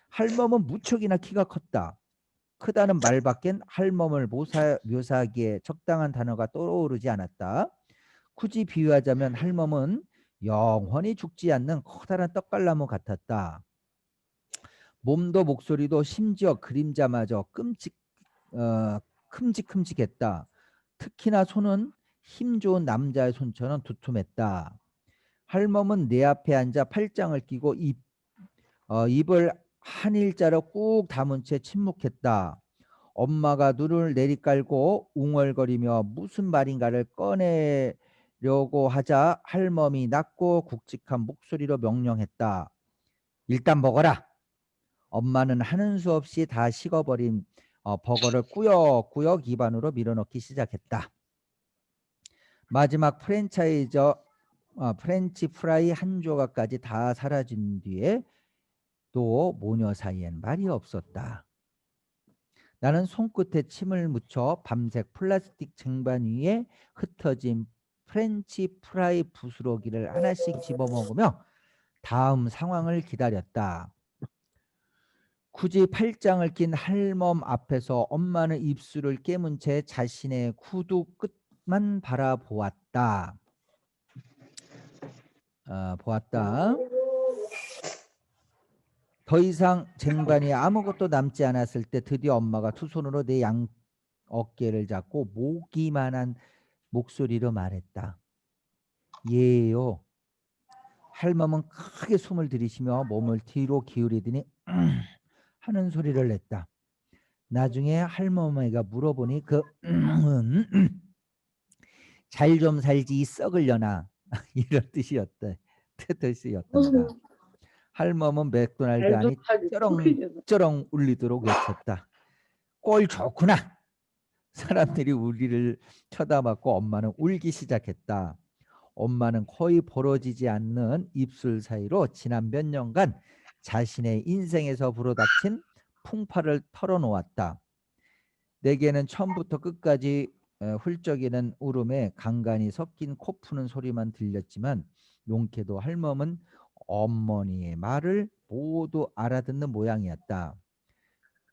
할멈은 무척이나 키가 컸다. 크다는 말밖엔 할멈을 묘사하기에 적당한 단어가 떠오르지 않았다. 굳이 비유하자면 할멈은 영원히 죽지 않는 커다란 떡갈나무 같았다. 몸도 목소리도 심지어 그림자마저 큼직큼직했다. 특히나 손은 힘 좋은 남자의 손처럼 두툼했다. 할멈은 내 앞에 앉아 팔짱을 끼고 입을 한 일자로 꾹 다문 채 침묵했다. 엄마가 눈을 내리깔고 웅얼거리며 무슨 말인가를 꺼내려고 하자 할멈이 낮고 굵직한 목소리로 명령했다. 일단 먹어라. 엄마는 하는 수 없이 다 식어버린 버거를 꾸역꾸역 입안으로 밀어넣기 시작했다. 마지막 프렌치 프라이 한 조각까지 다 사라진 뒤에 또 모녀 사이엔 말이 없었다. 나는 손끝에 침을 묻혀 밤색 플라스틱 쟁반 위에 흩어진 프렌치 프라이 부스러기를 하나씩 집어먹으며 다음 상황을 기다렸다. 굳이 팔짱을 낀 할멈 앞에서 엄마는 입술을 깨문 채 자신의 구두 끝만 바라보았다. 보았다. 더 이상 쟁반이 아무것도 남지 않았을 때 드디어 엄마가 두 손으로 내 양 어깨를 잡고 모기만한 목소리로 말했다. 예요. 할멈은 크게 숨을 들이쉬며 몸을 뒤로 기울이더니 하는 소리를 냈다. 나중에 할머니가 물어보니 그 잘 좀 살지 이 썩을려나 이런 뜻이었다. 뜻이었단다. 할멈은 맥도날드 안이 쩌렁쩌렁 울리도록 외쳤다. 꼴 좋구나. 사람들이 우리를 쳐다봤고 엄마는 울기 시작했다. 엄마는 거의 벌어지지 않는 입술 사이로 지난 몇 년간 자신의 인생에서 불어닥친 풍파를 털어놓았다. 내게는 처음부터 끝까지 훌쩍이는 울음에 간간히 섞인 코 푸는 소리만 들렸지만 용케도 할멈은 어머니의 말을 모두 알아듣는 모양이었다.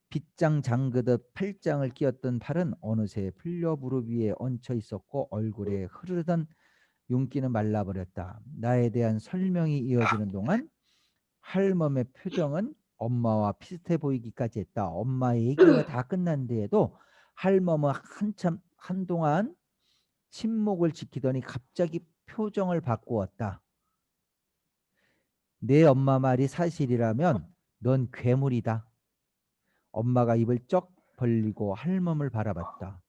빗장 잠그듯 팔짱을 끼었던 팔은 어느새 풀려 무릎 위에 얹혀 있었고 얼굴에 흐르던 윤기는 말라버렸다. 나에 대한 설명이 이어지는 동안 할멈의 표정은 엄마와 비슷해 보이기까지 했다. 엄마의 얘기가 다 끝난 뒤에도 할멈은 한동안 침묵을 지키더니 갑자기 표정을 바꾸었다. 내 엄마 말이 사실이라면 넌 괴물이다. 엄마가 입을 쩍 벌리고 할멈을 바라봤다.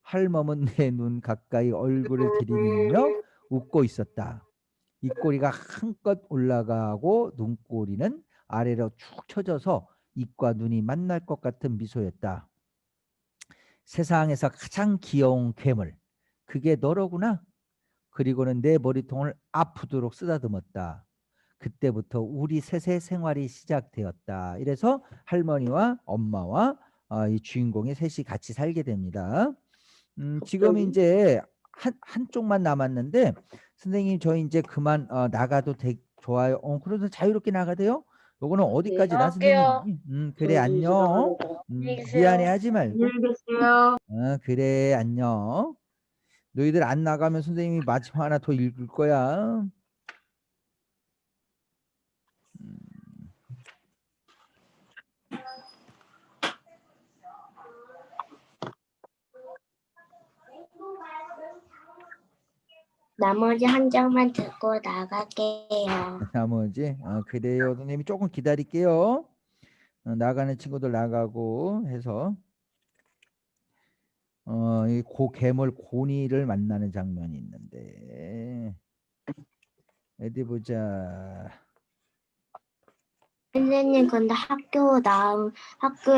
할멈은 내 눈 가까이 얼굴을 들이밀며 웃고 있었다. 입꼬리가 한껏 올라가고 눈꼬리는 아래로 축 처져서 입과 눈이 만날 것 같은 미소였다. 세상에서 가장 귀여운 괴물, 그게 너로구나. 그리고는 내 머리통을 아프도록 쓰다듬었다. 그때부터 우리 셋의 생활이 시작되었다. 이래서 할머니와 엄마와 이 주인공이 셋이 같이 살게 됩니다. 지금 이제 한쪽만 남았는데 선생님 저희 이제 그만 나가도 좋아요. 그래서 자유롭게 나가대요. 요거는 어디까지나 나갈게요. 선생님. 그래 안녕. 안녕히 계세요. 미안해하지 말고. 안녕히 계세요. 그래 안녕. 너희들 안 나가면 선생님이 마침 하나 더 읽을 거야. 나머지 한 장만 듣고 나갈게요. 나머지 그래요. 선생님이 조금 기다릴게요. 나가는 친구들 나가고 해서 이 괴물 고니를 만나는 장면이 있는데 어디 보자. 선생님, 근데 학교에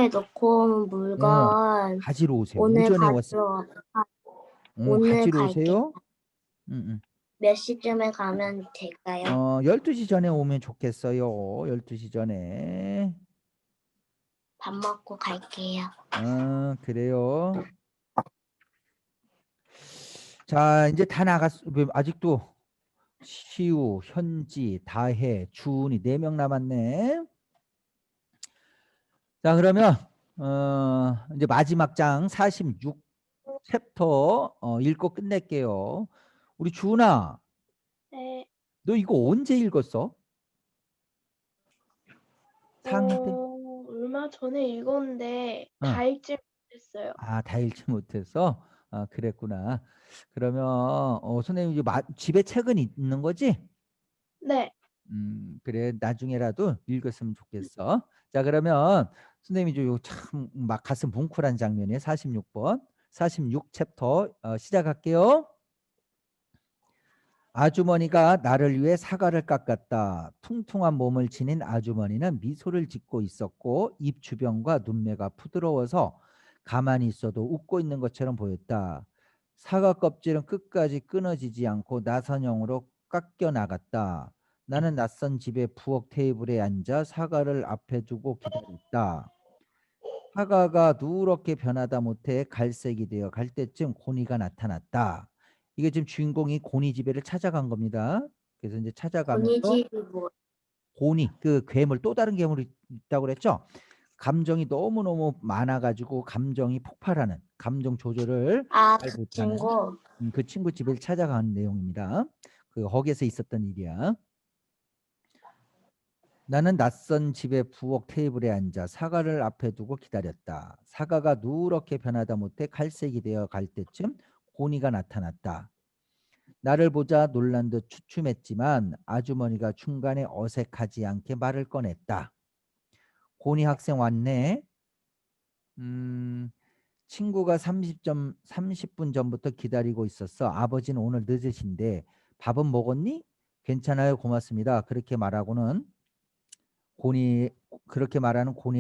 놓고 온 물건 가지러 오세요. 오늘 오전에 왔어요. 오늘 가지러 갈게요. 오세요. 응. 몇 시쯤에 가면 될까요? 12시 전에 오면 좋겠어요. 12시 전에. 밥 먹고 갈게요. 그래요. 자, 이제 다 나갔어. 왜 아직도 시우, 현지, 다혜, 주은이 4명 남았네. 자, 그러면 이제 마지막 장 46 챕터 읽고 끝낼게요. 우리 주은아, 네. 너 이거 언제 읽었어? 4학년 때? 얼마 전에 읽었는데 응. 다 읽지 못했어요. 다 읽지 못해서 그랬구나. 그러면 선생님 이제 집에 책은 있는 거지? 네. 그래 나중에라도 읽었으면 좋겠어. 자 그러면 선생님이 참 막 가슴 뭉클한 장면이에요. 46번 46 챕터 시작할게요. 아주머니가 나를 위해 사과를 깎았다. 퉁퉁한 몸을 지닌 아주머니는 미소를 짓고 있었고 입 주변과 눈매가 부드러워서 가만히 있어도 웃고 있는 것처럼 보였다. 사과 껍질은 끝까지 끊어지지 않고 나선형으로 깎여 나갔다. 나는 낯선 집의 부엌 테이블에 앉아 사과를 앞에 두고 기다렸다. 사과가 누렇게 변하다 못해 갈색이 되어 갈 때쯤 고니가 나타났다. 이게 지금 주인공이 고니 집에를 찾아간 겁니다. 그래서 이제 찾아가면서 집이 뭐? 고니 그 괴물 또 다른 괴물이 있다고 그랬죠. 감정이 너무너무 많아가지고 감정이 폭발하는 감정 조절을 잘 그 못하는 친구. 그 친구 집을 찾아간 내용입니다. 거기에서 있었던 일이야. 나는 낯선 집의 부엌 테이블에 앉아 사과를 앞에 두고 기다렸다. 사과가 누렇게 변하다 못해 갈색이 되어 갈 때쯤 고니가 나타났다. 나를 보자 놀란 듯 주춤했지만 아주머니가 중간에 어색하지 않게 말을 꺼냈다. 고니 학생 왔네. 친구가 30분 전부터 기다리고 있었어. 아버지는 오늘 늦으신데 밥은 먹었니? 괜찮아요. 고맙습니다. 그렇게 말하는 고니의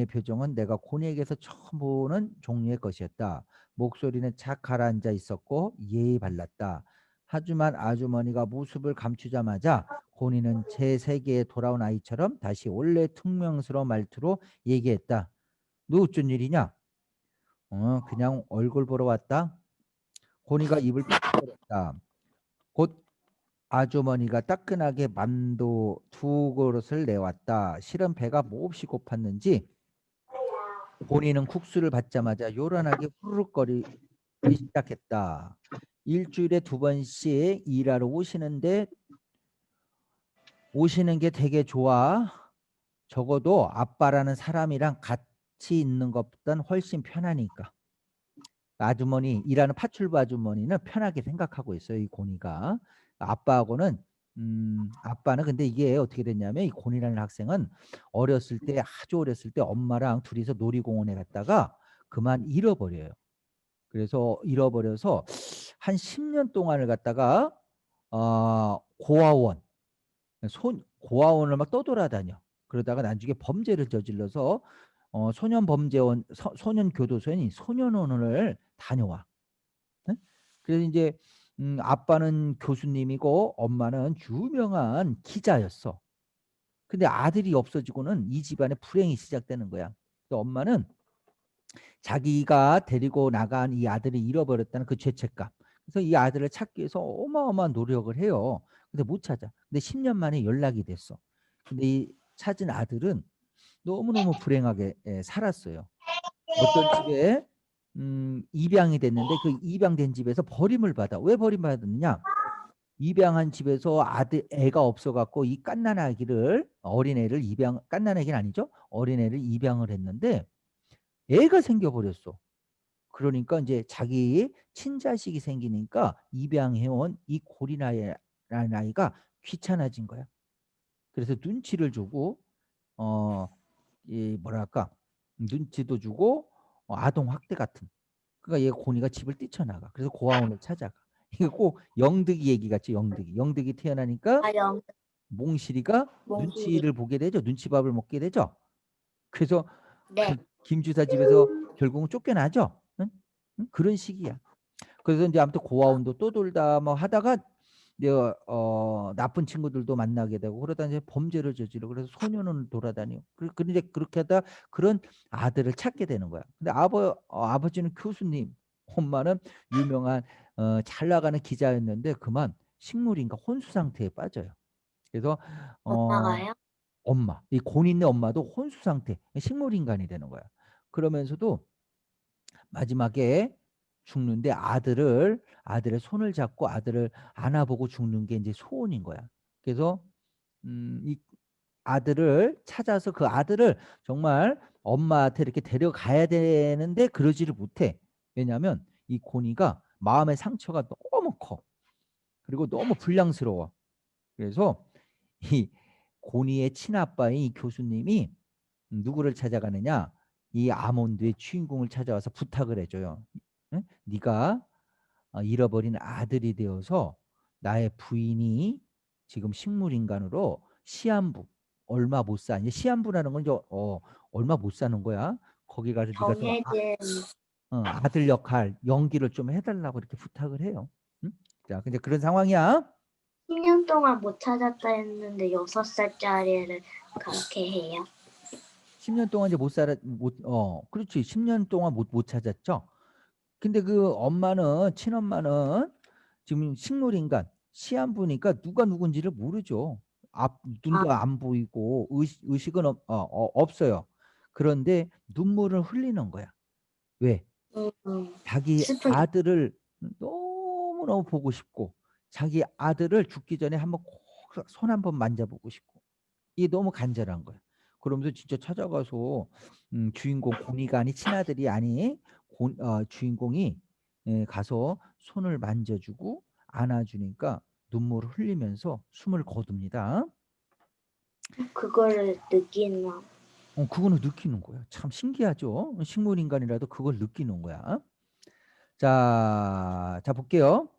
표정은 내가 고니에게서 처음 보는 종류의 것이었다. 목소리는 착 가라앉아 있었고 예의 발랐다. 하지만 아주머니가 모습을 감추자마자 고니는 제 세계에 돌아온 아이처럼 다시 원래 퉁명스러운 말투로 얘기했다. 너 어쩐 일이냐? 그냥 얼굴 보러 왔다. 고니가 입을 삐 벌렸다. 곧 아주머니가 따끈하게 만두 2그릇을 내왔다. 실은 배가 몹시 고팠는지 본인은 국수를 받자마자 요란하게 후루룩거리기 시작했다. 일주일에 2번씩 일하러 오시는 게 되게 좋아. 적어도 아빠라는 사람이랑 같이 있는 것보단 훨씬 편하니까. 아주머니 일하는 파출부 아주머니는 편하게 생각하고 있어요. 이 고니가 아빠하고는 아빠는 근데 이게 어떻게 됐냐면 이 고니라는 학생은 어렸을 때 아주 어렸을 때 엄마랑 둘이서 놀이공원에 갔다가 그만 잃어버려요. 그래서 잃어버려서 한 10년 동안을 갔다가 고아원을 막 떠돌아다녀. 그러다가 나중에 범죄를 저질러서 소년교도소인 소년원을 다녀와. 네? 그래서 이제 아빠는 교수님이고 엄마는 유명한 기자였어. 근데 아들이 없어지고는 이 집안에 불행이 시작되는 거야. 그래서 엄마는 자기가 데리고 나간 이 아들을 잃어버렸다는 그 죄책감. 그래서 이 아들을 찾기 위해서 어마어마한 노력을 해요. 근데 못 찾아. 근데 10년 만에 연락이 됐어. 근데 이 찾은 아들은 너무너무 불행하게 살았어요. 어떤 집에 입양이 됐는데 그 입양된 집에서 버림을 받아. 왜 버림받았느냐? 입양한 집에서 애가 없어갖고 이 어린애를 깐난아기는 아니죠? 어린애를 입양을 했는데 애가 생겨버렸어. 그러니까 이제 자기 친자식이 생기니까 입양해온 이 고리나이라는 아이가 귀찮아진 거야. 그래서 눈치를 주고 이 뭐랄까 눈치도 주고 아동 학대 같은. 그러니까 얘 고니가 집을 뛰쳐나가. 그래서 고아원을 찾아가. 이거 꼭 영득이 얘기 같지. 영득이 태어나니까 아영 몽실이가 몽실이. 눈치를 보게 되죠. 눈치밥을 먹게 되죠. 그래서 네. 그 김주사 집에서 결국은 쫓겨나죠. 응? 응? 그런 식이야. 그래서 이제 아무튼 고아원도 또 돌다 뭐 하다가 이제 나쁜 친구들도 만나게 되고 그러다 이제 범죄를 저지르고 그래서 소년원을 돌아다니고 그런데 그렇게 하다 그런 아들을 찾게 되는 거야. 근데 아버지는 교수님, 엄마는 유명한 잘 나가는 기자였는데 그만 식물인가 혼수 상태에 빠져요. 그래서 엄마가요? 엄마, 이 곤인네 엄마도 혼수 상태, 식물인간이 되는 거야. 그러면서도 마지막에 죽는데 아들의 손을 잡고 아들을 안아보고 죽는 게 이제 소원인 거야. 그래서 이 아들을 찾아서 그 아들을 정말 엄마한테 이렇게 데려가야 되는데 그러지를 못해. 왜냐하면 이 고니가 마음의 상처가 너무 커. 그리고 너무 불량스러워. 그래서 이 고니의 친아빠인 이 교수님이 누구를 찾아가느냐? 이 아몬드의 주인공을 찾아와서 부탁을 해줘요. 응? 네가 잃어버린 아들이 되어서 나의 부인이 지금 식물인간으로 시한부 얼마 못 사. 이제 시한부라는 건 이제 얼마 못 사는 거야. 거기 가서 네가 좀 정해진 아들 역할 연기를 좀 해달라고 이렇게 부탁을 해요. 응? 자, 근데 그런 상황이야. 10년 동안 못 찾았다 했는데 6살짜리를 그렇게 해요. 10년 동안 이제 못 살아 그렇지. 10년 동안 못 찾았죠. 근데 그 엄마는 친엄마는 지금 식물인간 시한부니까 누가 누군지를 모르죠. 눈도 안 보이고 의식은 없어요. 그런데 눈물을 흘리는 거야. 왜? 자기 슬픈 아들을 너무너무 보고 싶고 자기 아들을 죽기 전에 한번 꼭 손 한번 만져보고 싶고 이게 너무 간절한 거야. 그러면서 진짜 찾아가서 주인공 고니가 아니 친아들이 아니 주인공이 가서 손을 만져주고 안아주니까 눈물을 흘리면서 숨을 거둡니다. 그거를 느끼나. 그거는 느끼는 거야. 참 신기하죠. 식물인간이라도 그걸 느끼는 거야. 자 볼게요.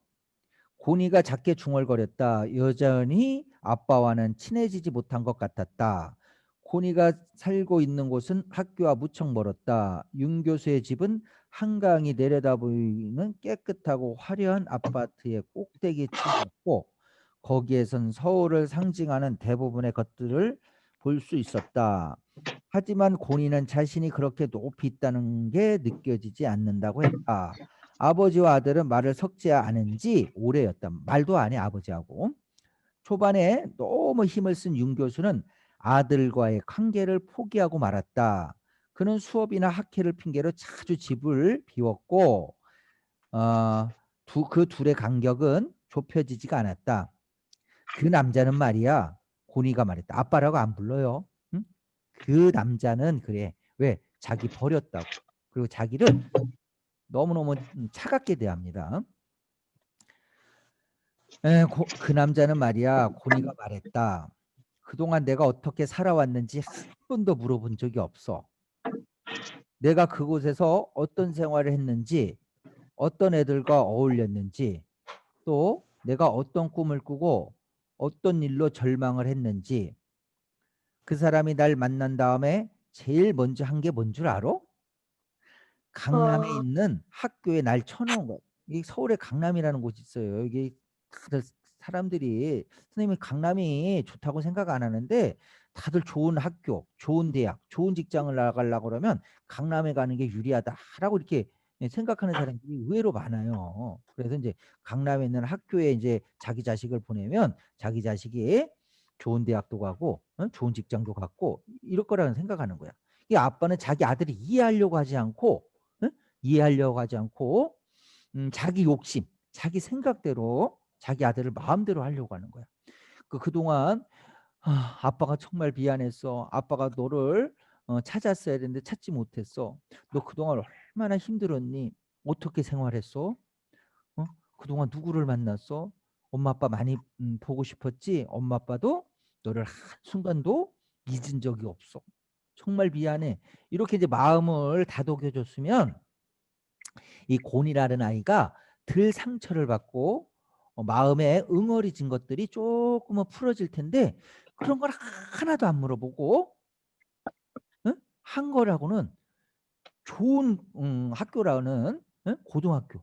고니가 작게 중얼거렸다. 여전히 아빠와는 친해지지 못한 것 같았다. 고니가 살고 있는 곳은 학교와 무척 멀었다. 윤 교수의 집은 한강이 내려다 보이는 깨끗하고 화려한 아파트의 꼭대기에 치였고 거기에선 서울을 상징하는 대부분의 것들을 볼 수 있었다. 하지만 고니는 자신이 그렇게 높이 있다는 게 느껴지지 않는다고 했다. 아버지와 아들은 말을 섞지 않은지 오래였다. 말도 안 해 아버지하고. 초반에 너무 힘을 쓴 윤 교수는 아들과의 관계를 포기하고 말았다. 그는 수업이나 학회를 핑계로 자주 집을 비웠고 그 둘의 간격은 좁혀지지가 않았다. 그 남자는 말이야. 고니가 말했다. 아빠라고 안 불러요. 응? 그 남자는 그래. 왜? 자기 버렸다고. 그리고 자기를 너무너무 차갑게 대합니다. 그 남자는 말이야. 고니가 말했다. 그동안 내가 어떻게 살아왔는지 한 번도 물어본 적이 없어. 내가 그곳에서 어떤 생활을 했는지, 어떤 애들과 어울렸는지, 또 내가 어떤 꿈을 꾸고 어떤 일로 절망을 했는지 그 사람이 날 만난 다음에 제일 먼저 한 게 뭔 줄 알아? 강남에 있는 학교에 날 쳐놓은 거. 이 서울에 강남이라는 곳이 있어요. 이게 다들 사람들이 선생님이 강남이 좋다고 생각 안 하는데 다들 좋은 학교, 좋은 대학, 좋은 직장을 나가려고 그러면 강남에 가는 게 유리하다라고 이렇게 생각하는 사람들이 의외로 많아요. 그래서 이제 강남에 있는 학교에 이제 자기 자식을 보내면 자기 자식이 좋은 대학도 가고 좋은 직장도 갖고 이럴 거라는 생각하는 거야. 이 아빠는 자기 아들이 이해하려고 하지 않고 이해하려고 하지 않고 자기 욕심, 자기 생각대로 자기 아들을 마음대로 하려고 하는 거야. 그동안 아빠가 정말 미안했어. 아빠가 너를 찾았어야 되는데 찾지 못했어. 너 그동안 얼마나 힘들었니? 어떻게 생활했어? 그동안 누구를 만났어? 엄마 아빠 많이 보고 싶었지? 엄마 아빠도 너를 한순간도 잊은 적이 없어. 정말 미안해. 이렇게 이제 마음을 다독여줬으면 이 곤이라는 아이가 덜 상처를 받고 마음에 응어리진 것들이 조금은 풀어질 텐데 그런 걸 하나도 안 물어보고 응? 한 거라고는 좋은 학교라는 고등학교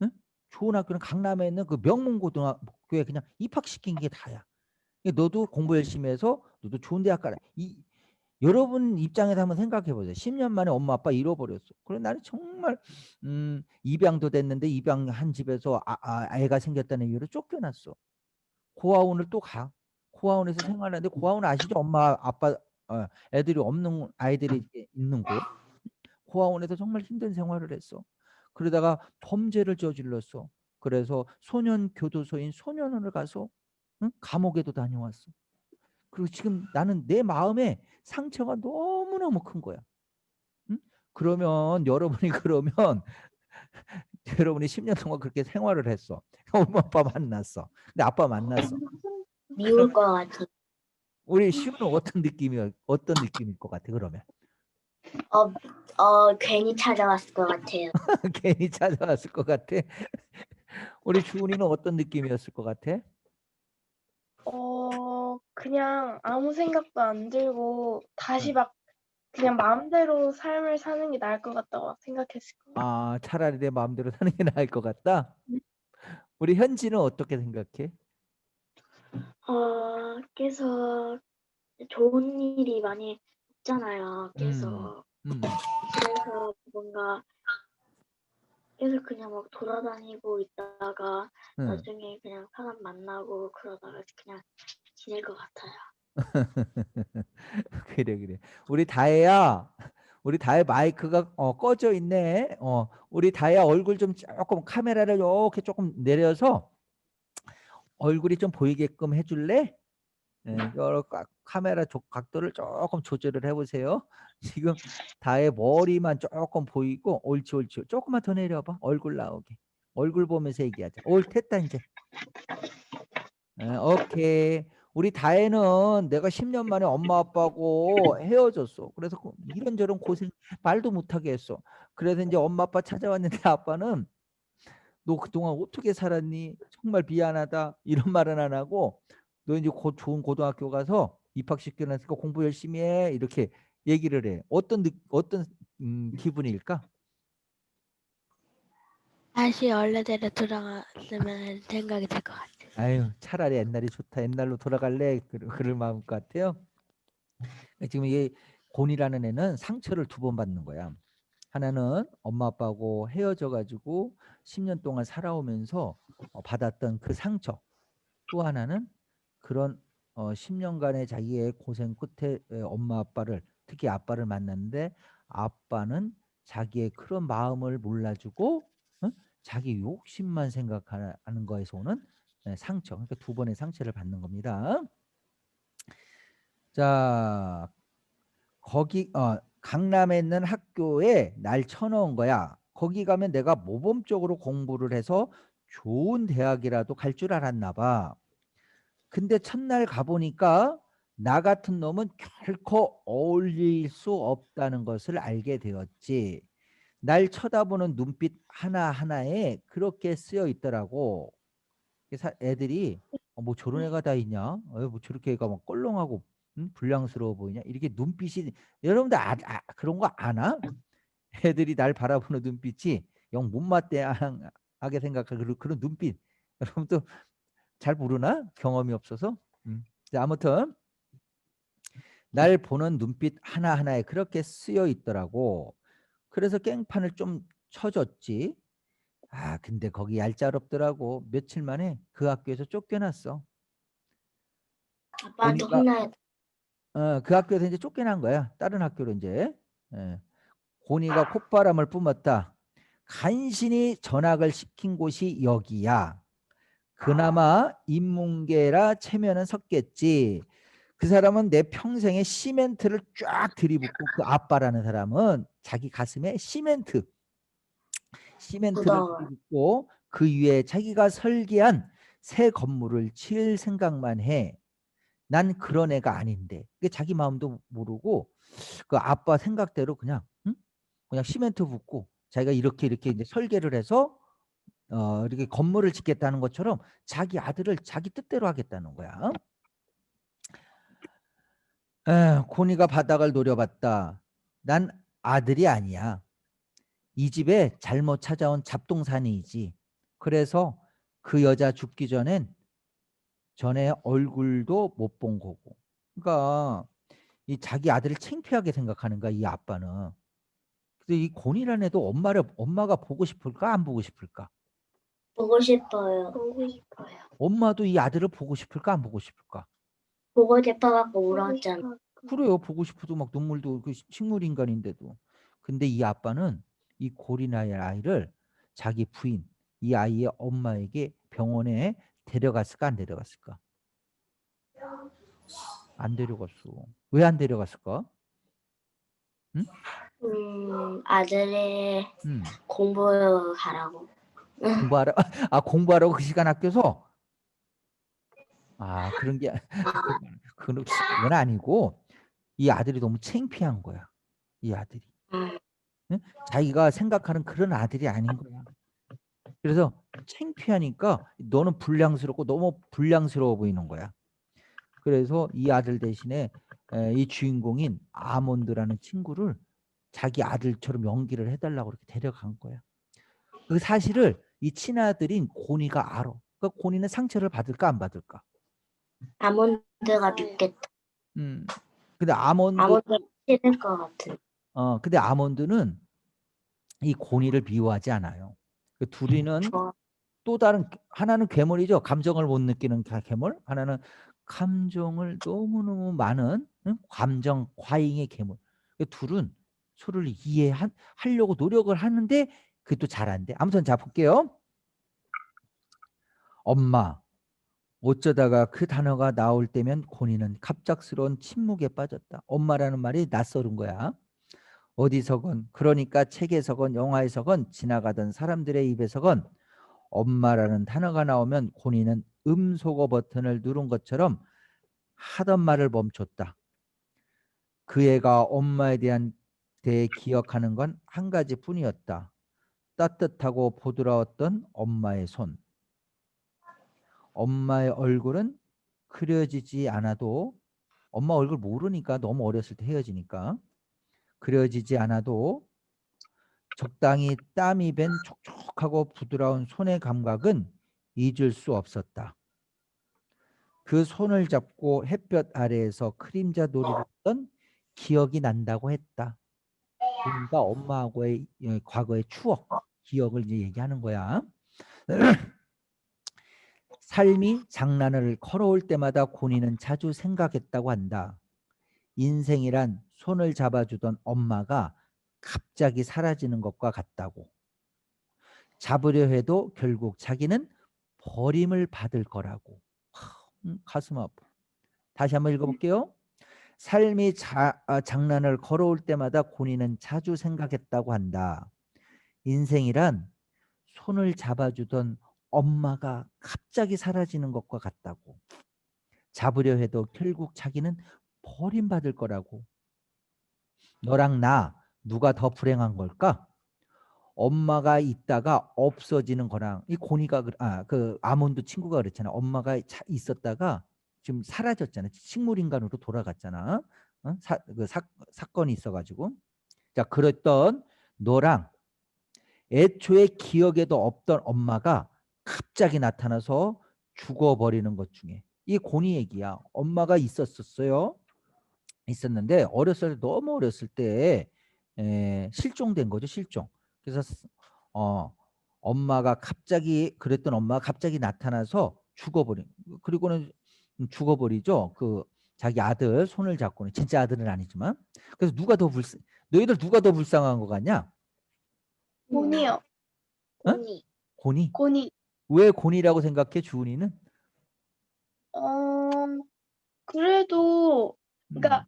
응? 좋은 학교는 강남에 있는 그 명문고등학교에 그냥 입학시킨 게 다야. 너도 공부 열심히 해서 너도 좋은 대학 가라. 여러분 입장에서 한번 생각해 보세요. 10년 만에 엄마 아빠 잃어버렸어. 그래 나는 정말 입양도 됐는데 입양한 집에서 애가 생겼다는 이유로 쫓겨났어. 고아원을 또 가. 고아원에서 생활하는데 고아원 아시죠? 엄마 아빠 애들이 없는 아이들이 있는 곳. 고아원에서 정말 힘든 생활을 했어. 그러다가 범죄를 저질렀어. 그래서 소년 교도소인 소년원을 가서 감옥에도 다녀왔어. 그리고 지금 나는 내 마음에 상처가 너무너무 큰 거야. 응? 그러면 여러분이 그러면 여러분이 10년 동안 그렇게 생활을 했어. 엄마 아빠 만났어. 근데 아빠 만났어. 미울 것 같아. 우리 시우는 어떤 느낌일 것 같아? 그러면 괜히 찾아왔을 것 같아요. 괜히 찾아왔을 것 같아. 우리 주은이는 어떤 느낌이었을 것 같아? 그냥 아무 생각도 안 들고 다시 응. 막 그냥 마음대로 삶을 사는 게 나을 것 같다고 생각했을 거예요. 차라리 내 마음대로 사는 게 나을 것 같다. 우리 현지는 어떻게 생각해? 계속 좋은 일이 많이 없잖아요. 음, 계속. 음, 그래서 뭔가 계속 그냥 막 돌아다니고 있다가 응. 나중에 그냥 사람 만나고 그러다가 그냥 지낼 것 같아요. 그래. 우리 다혜 마이크가 꺼져 있네. 우리 다혜 얼굴 좀 조금 카메라를 이렇게 조금 내려서 얼굴이 좀 보이게끔 해줄래? 여러 카메라 각도를 조금 조절을 해보세요. 지금 다혜 머리만 조금 보이고 옳지. 조금만 더 내려봐. 얼굴 나오게. 얼굴 보면서 얘기하자. 됐다 이제. 오케이. 우리 다혜는 내가 10년 만에 엄마 아빠하고 헤어졌어. 그래서 이런저런 고생 말도 못하게 했어. 그래서 이제 엄마 아빠 찾아왔는데 아빠는 너 그동안 어떻게 살았니? 정말 미안하다. 이런 말은 안 하고 너 이제 곧 좋은 고등학교 가서 입학시켜놨으니까 공부 열심히 해. 이렇게 얘기를 해. 어떤 기분일까? 다시 원래대로 돌아갔으면 생각이 들 것 같아요. 아유, 차라리 옛날이 좋다. 옛날로 돌아갈래. 그럴 마음 같아요. 지금 이게 곤이라는 애는 상처를 2번 받는 거야. 하나는 엄마 아빠하고 헤어져 가지고 10년 동안 살아오면서 받았던 그 상처. 또 하나는 그런 10년간의 자기의 고생 끝에 엄마 아빠를 특히 아빠를 만났는데 아빠는 자기의 그런 마음을 몰라주고 자기 욕심만 생각하는 거에서 오는 상처. 그러니까 2번의 상처를 받는 겁니다. 자, 강남에 있는 학교에 날 쳐넣은 거야. 거기 가면 내가 모범적으로 공부를 해서 좋은 대학이라도 갈 줄 알았나 봐. 근데 첫날 가보니까 나 같은 놈은 결코 어울릴 수 없다는 것을 알게 되었지. 날 쳐다보는 눈빛 하나하나에 그렇게 쓰여 있더라고. 애들이 뭐 저런 애가 다 있냐? 뭐 저렇게 애가 막 껄렁하고 불량스러워 보이냐? 이렇게 눈빛이 여러분들 그런 거 아나? 애들이 날 바라보는 눈빛이 영 못마땅하게 생각하는 그런 눈빛. 여러분도 잘 모르나? 경험이 없어서. 자, 아무튼 날 보는 눈빛 하나하나에 그렇게 쓰여 있더라고. 그래서 깽판을 좀 쳐줬지. 근데 거기 얄짤없더라고. 며칠 만에 그 학교에서 쫓겨났어. 아빠한테 곤이가 혼나야 그 학교에서 이제 쫓겨난 거야. 다른 학교로 이제. 곤이가 콧바람을 뿜었다. 간신히 전학을 시킨 곳이 여기야. 그나마 인문계라 체면은 섰겠지. 그 사람은 내 평생에 시멘트를 쫙 들이붓고 그 아빠라는 사람은 자기 가슴에 시멘트 시멘트를 무더워. 붓고 그 위에 자기가 설계한 새 건물을 지을 생각만 해. 난 그런 애가 아닌데. 그게 자기 마음도 모르고 그 아빠 생각대로 그냥 응? 그냥 시멘트 붓고 자기가 이렇게 이제 설계를 해서 이렇게 건물을 짓겠다는 것처럼 자기 아들을 자기 뜻대로 하겠다는 거야. 고니가 바닥을 노려봤다. 난 아들이 아니야. 이 집에 잘못 찾아온 잡동사니이지. 그래서 그 여자 죽기 전에 얼굴도 못 본 거고. 그러니까 이 자기 아들을 창피하게 생각하는 거야, 이 아빠는. 근데 이 곤이라는 애도 엄마가 보고 싶을까 안 보고 싶을까? 보고 싶어요. 보고 싶어요. 엄마도 이 아들을 보고 싶을까 안 보고 싶을까? 보고 싶어갖고 울었잖아. 그래요. 보고 싶어도 막 눈물도 그 식물 인간인데도. 근데 이 아빠는 이 고리나의 아이를 자기 부인, 이 아이의 엄마에게 병원에 데려갔을까 안 데려갔을까? 안 데려갔어. 왜 안 데려갔을까? 아들이 음. 공부하라고. 공부하라고 그 시간 아껴서? 그런 게 그건 아니고 이 아들이 너무 창피한 거야. 이 아들이. 음. 응? 자기가 생각하는 그런 아들이 아닌 거야. 그래서 창피하니까 너는 불량스럽고 너무 불량스러워 보이는 거야. 그래서 이 아들 대신에 이 주인공인 아몬드라는 친구를 자기 아들처럼 연기를 해달라고 그렇게 데려간 거야. 그 사실을 이 친아들인 고니가 알아. 그러니까 고니는 상처를 받을까 안 받을까? 아몬드가 믿겠다. 근데 아몬드가 싫을 것 같은. 근데 아몬드는 이 고니를 미워하지 않아요. 그 둘이는 좋아. 또 다른 하나는 괴물이죠. 감정을 못 느끼는 괴물. 하나는 감정을 너무너무 많은 감정 과잉의 괴물. 그 둘은 서로를 이해하려고 노력을 하는데 그게 또 잘 안 돼. 아무튼 자 볼게요. 엄마. 어쩌다가 그 단어가 나올 때면 고니는 갑작스러운 침묵에 빠졌다. 엄마라는 말이 낯설은 거야. 어디서건 그러니까 책에서건 영화에서건 지나가던 사람들의 입에서건 엄마라는 단어가 나오면 고니는 음소거 버튼을 누른 것처럼 하던 말을 멈췄다. 그 애가 엄마에 대해 기억하는 건 한 가지뿐이었다. 따뜻하고 부드러웠던 엄마의 손. 엄마의 얼굴은 그려지지 않아도 엄마 얼굴 모르니까 너무 어렸을 때 헤어지니까 그려지지 않아도 적당히 땀이 밴 촉촉하고 부드러운 손의 감각은 잊을 수 없었다. 그 손을 잡고 햇볕 아래에서 크림자 놀이를 했던 기억이 난다고 했다. 그러니까 엄마하고의 과거의 추억, 기억을 이제 얘기하는 거야. 삶이 장난을 걸어올 때마다 고니는 자주 생각했다고 한다. 인생이란 손을 잡아주던 엄마가 갑자기 사라지는 것과 같다고. 잡으려 해도 결국 자기는 버림을 받을 거라고. 가슴 아파. 다시 한번 읽어볼게요. 삶이 장난을 걸어올 때마다 고니는 자주 생각했다고 한다. 인생이란 손을 잡아주던 엄마가 갑자기 사라지는 것과 같다고. 잡으려 해도 결국 자기는 버림받을 거라고. 너랑 나 누가 더 불행한 걸까? 엄마가 있다가 없어지는 거랑 이 고니가 그 아몬드 친구가 그랬잖아. 엄마가 있었다가 지금 사라졌잖아. 식물 인간으로 돌아갔잖아. 사건이 있어가지고. 자, 그랬던 너랑 애초에 기억에도 없던 엄마가 갑자기 나타나서 죽어버리는 것 중에 이 고니 얘기야. 엄마가 있었는데 어렸을 때 너무 어렸을 때 실종된 거죠. 실종. 그래서 엄마가 그랬던 엄마가 갑자기 나타나서 그리고는 죽어버리죠. 그 자기 아들 손을 잡고는 진짜 아들은 아니지만. 그래서 너희들 누가 더 불쌍한 것 같냐? 곤이요. 고니. 고니. 곤이. 왜 고니라고 생각해? 주은이는? 그래도 그러니까 음.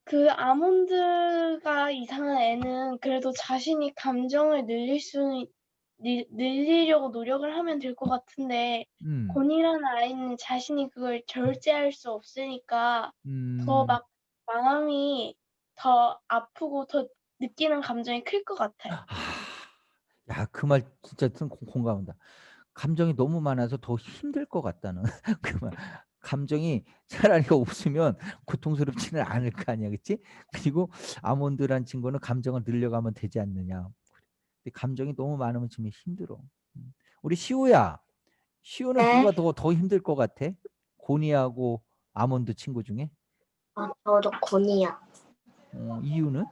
그 아몬드가 이상한 애는 그래도 자신이 감정을 늘릴 수는 늘리려고 노력을 하면 될 것 같은데 곤이라는 아이는 자신이 그걸 절제할 수 없으니까 더 막 마음이 더 아프고 더 느끼는 감정이 클 것 같아요. 야, 그 말 진짜 공감한다. 감정이 너무 많아서 더 힘들 것 같다는 그 말. 감정이 차라리 없으면 고통스럽지는 않을 거 아니야, 그치? 그리고 아몬드란 친구는 감정을 늘려가면 되지 않느냐. 근데 감정이 너무 많으면 좀 힘들어. 우리 시우야, 시우는 네? 누가 더 힘들 것 같아? 고니하고 아몬드 친구 중에? 저도 곤이요. 이유는?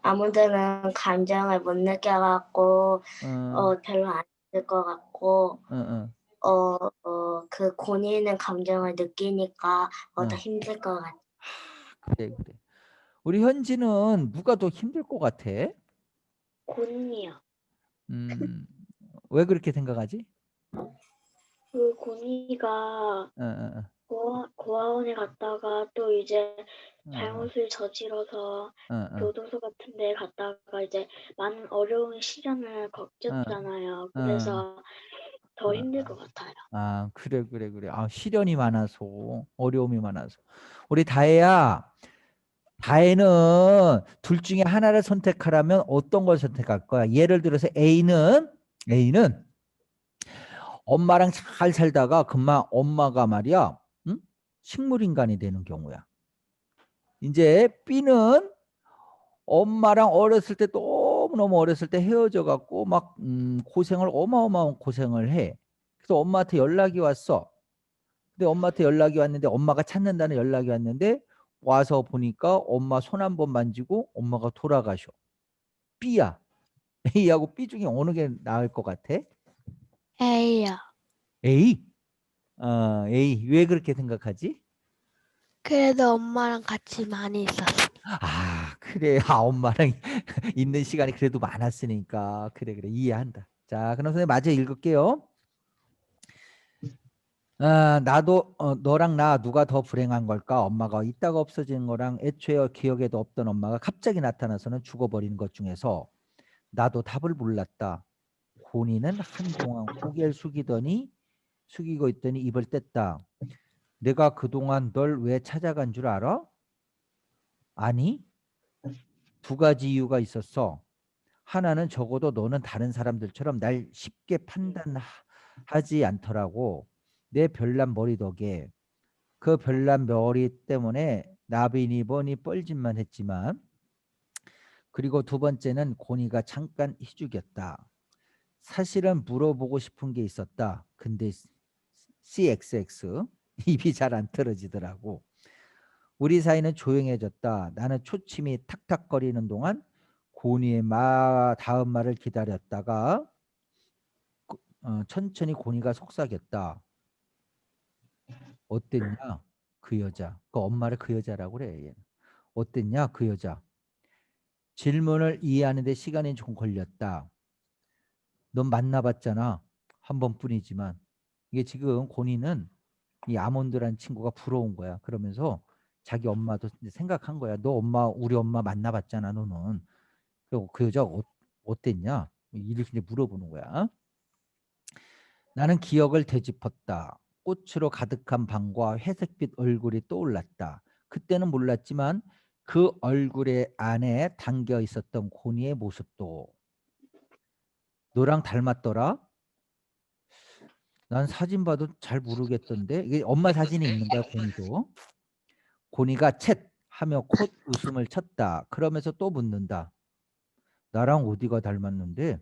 아무데는 감정을 못 느껴갖고 어, 별로 안 힘들 것 같고 어, 어, 그 곤이는 감정을 느끼니까 더 어. 힘들 것 같아요. 그래, 그래. 우리 현지는 누가 더 힘들 것 같아? 곤이요. 왜 그렇게 생각하지? 그 곤이가 어, 어, 고아원에 갔다가 또 이제 어, 잘못을 저질러서 어, 어, 교도소 같은 데 갔다가 이제 많은 어려운 시련을 겪었잖아요. 어. 그래서 더 힘들 것 같아요. 아, 그래, 그래, 그래. 아, 시련이 많아서, 어려움이 많아서. 우리 다혜야, 다혜는 둘 중에 하나를 선택하라면 어떤 걸 선택할 거야? 예를 들어서 A는 엄마랑 잘 살다가 금방 엄마가 말이야, 응? 식물인간이 되는 경우야. 이제 B는 엄마랑 어렸을 때 너무너무 어렸을 때 헤어져 갖고 막 고생을 어마어마한 고생을 해. 그래서 엄마한테 연락이 왔어. 근데 엄마한테 연락이 왔는데 엄마가 찾는다는 연락이 왔는데 와서 보니까 엄마 손 한 번 만지고 엄마가 돌아가셔. B야. A하고 B 중에 어느 게 나을 것 같아? A요. A. A. 왜 그렇게 생각하지? 그래도 엄마랑 같이 많이 있었어. 아, 그래. 아, 엄마랑 있는 시간이 그래도 많았으니까. 그래, 그래. 이해한다. 자, 그럼 선생님 마저 읽을게요. 나도 너랑 나 누가 더 불행한 걸까? 엄마가 있다가 없어지는 거랑 애초에 기억에도 없던 엄마가 갑자기 나타나서는 죽어버리는 것 중에서 나도 답을 몰랐다. 고니는 한동안 고개를 숙이고 있더니 입을 뗐다. 내가 그동안 널 왜 찾아간 줄 알아? 아니, 두 가지 이유가 있었어. 하나는 적어도 너는 다른 사람들처럼 날 쉽게 판단하지 않더라고. 내 별난 머리 덕에 그 별난 머리 때문에 나비니 뭐니 뻘짓만 했지만, 그리고 두 번째는 고니가 잠깐 희죽였다. 사실은 물어보고 싶은 게 있었다. 근데 CXX 입이 잘 안 틀어지더라고. 우리 사이는 조용해졌다. 나는 초침이 탁탁거리는 동안 고니의 다음 말을 기다렸다가 천천히 고니가 속삭였다. 어땠냐? 그 여자. 그 엄마를 그 여자라고 그래. 얘는. 어땠냐? 그 여자. 질문을 이해하는 데 시간이 좀 걸렸다. 넌 만나봤잖아. 한 번뿐이지만. 이게 지금 고니는 이 아몬드라는 친구가 부러운 거야. 그러면서 자기 엄마도 이제 생각한 거야. 너 엄마, 우리 엄마 만나봤잖아, 너는. 그리고 그 여자 어땠냐? 이렇게 이제 물어보는 거야. 나는 기억을 되짚었다. 꽃으로 가득한 방과 회색빛 얼굴이 떠올랐다. 그때는 몰랐지만 그 얼굴의 안에 담겨 있었던 고니의 모습도 너랑 닮았더라. 난 사진 봐도 잘 모르겠던데. 이게 엄마 사진이 있는 거야, 고니도. 고니가 챗 하며 콧 웃음을 쳤다. 그러면서 또 묻는다. 나랑 어디가 닮았는데?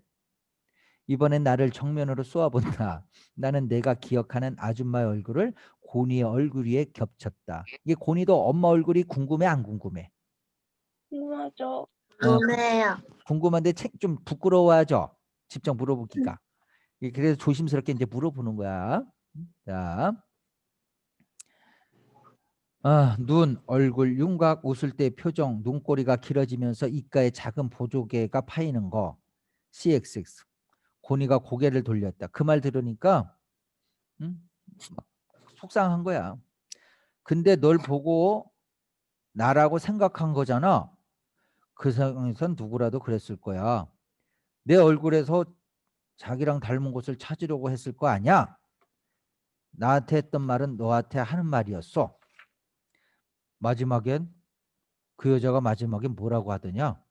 이번엔 나를 정면으로 쏘아본다. 나는 내가 기억하는 아줌마의 얼굴을 고니의 얼굴 위에 겹쳤다. 이게 고니도 엄마 얼굴이 궁금해, 안 궁금해? 궁금하죠. 궁금해요. 궁금한데 좀 부끄러워하죠? 직접 물어보기가. 그래서 조심스럽게 이제 물어보는 거야. 자, 눈, 얼굴, 윤곽, 웃을 때 표정, 눈꼬리가 길어지면서 입가에 작은 보조개가 파이는 거. CXX. 고니가 고개를 돌렸다. 그 말 들으니까 막 속상한 거야. 근데 널 보고 나라고 생각한 거잖아. 그 상황에선 누구라도 그랬을 거야. 내 얼굴에서 자기랑 닮은 곳을 찾으려고 했을 거 아니야. 나한테 했던 말은 너한테 하는 말이었어. 마지막엔 그 여자가 마지막엔 뭐라고 하더냐.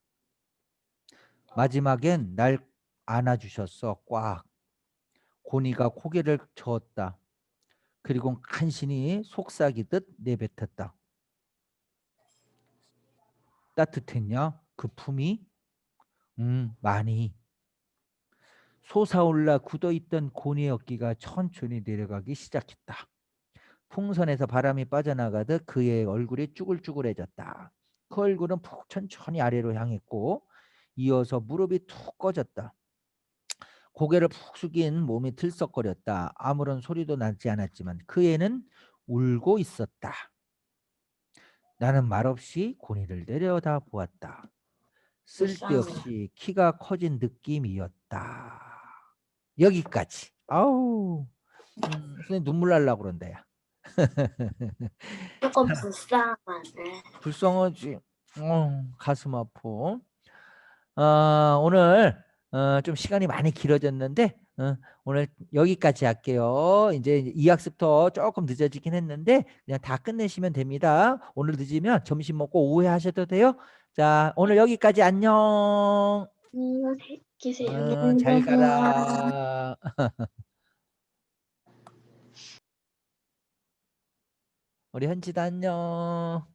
마지막엔 날 안아주셨어. 꽉. 고니가 고개를 저었다. 그리고 간신히 속삭이듯 내뱉었다. 따뜻했냐? 그 품이? 많이. 솟아올라 굳어있던 고니의 어깨가 천천히 내려가기 시작했다. 풍선에서 바람이 빠져나가듯 그의 얼굴이 쭈글쭈글해졌다. 그 얼굴은 푹 천천히 아래로 향했고 이어서 무릎이 툭 꺼졌다. 고개를 푹 숙인 몸이 들썩거렸다. 아무런 소리도 나지 않았지만 그 애는 울고 있었다. 나는 말없이 고니를 내려다 보았다. 쓸데없이 키가 커진 느낌이었다. 여기까지. 아우, 선생님 눈물 날라고 그런다. 야. 조금 불쌍하네. 불쌍하지. 가슴 아파. 오늘 좀 시간이 많이 길어졌는데 오늘 여기까지 할게요. 이제 2학습터 조금 늦어지긴 했는데 그냥 다 끝내시면 됩니다. 오늘 늦으면 점심 먹고 오후에 하셔도 돼요. 자, 오늘 여기까지. 안녕. 안녕히 계세요. 잘 가라. 우리 현지도 안녕.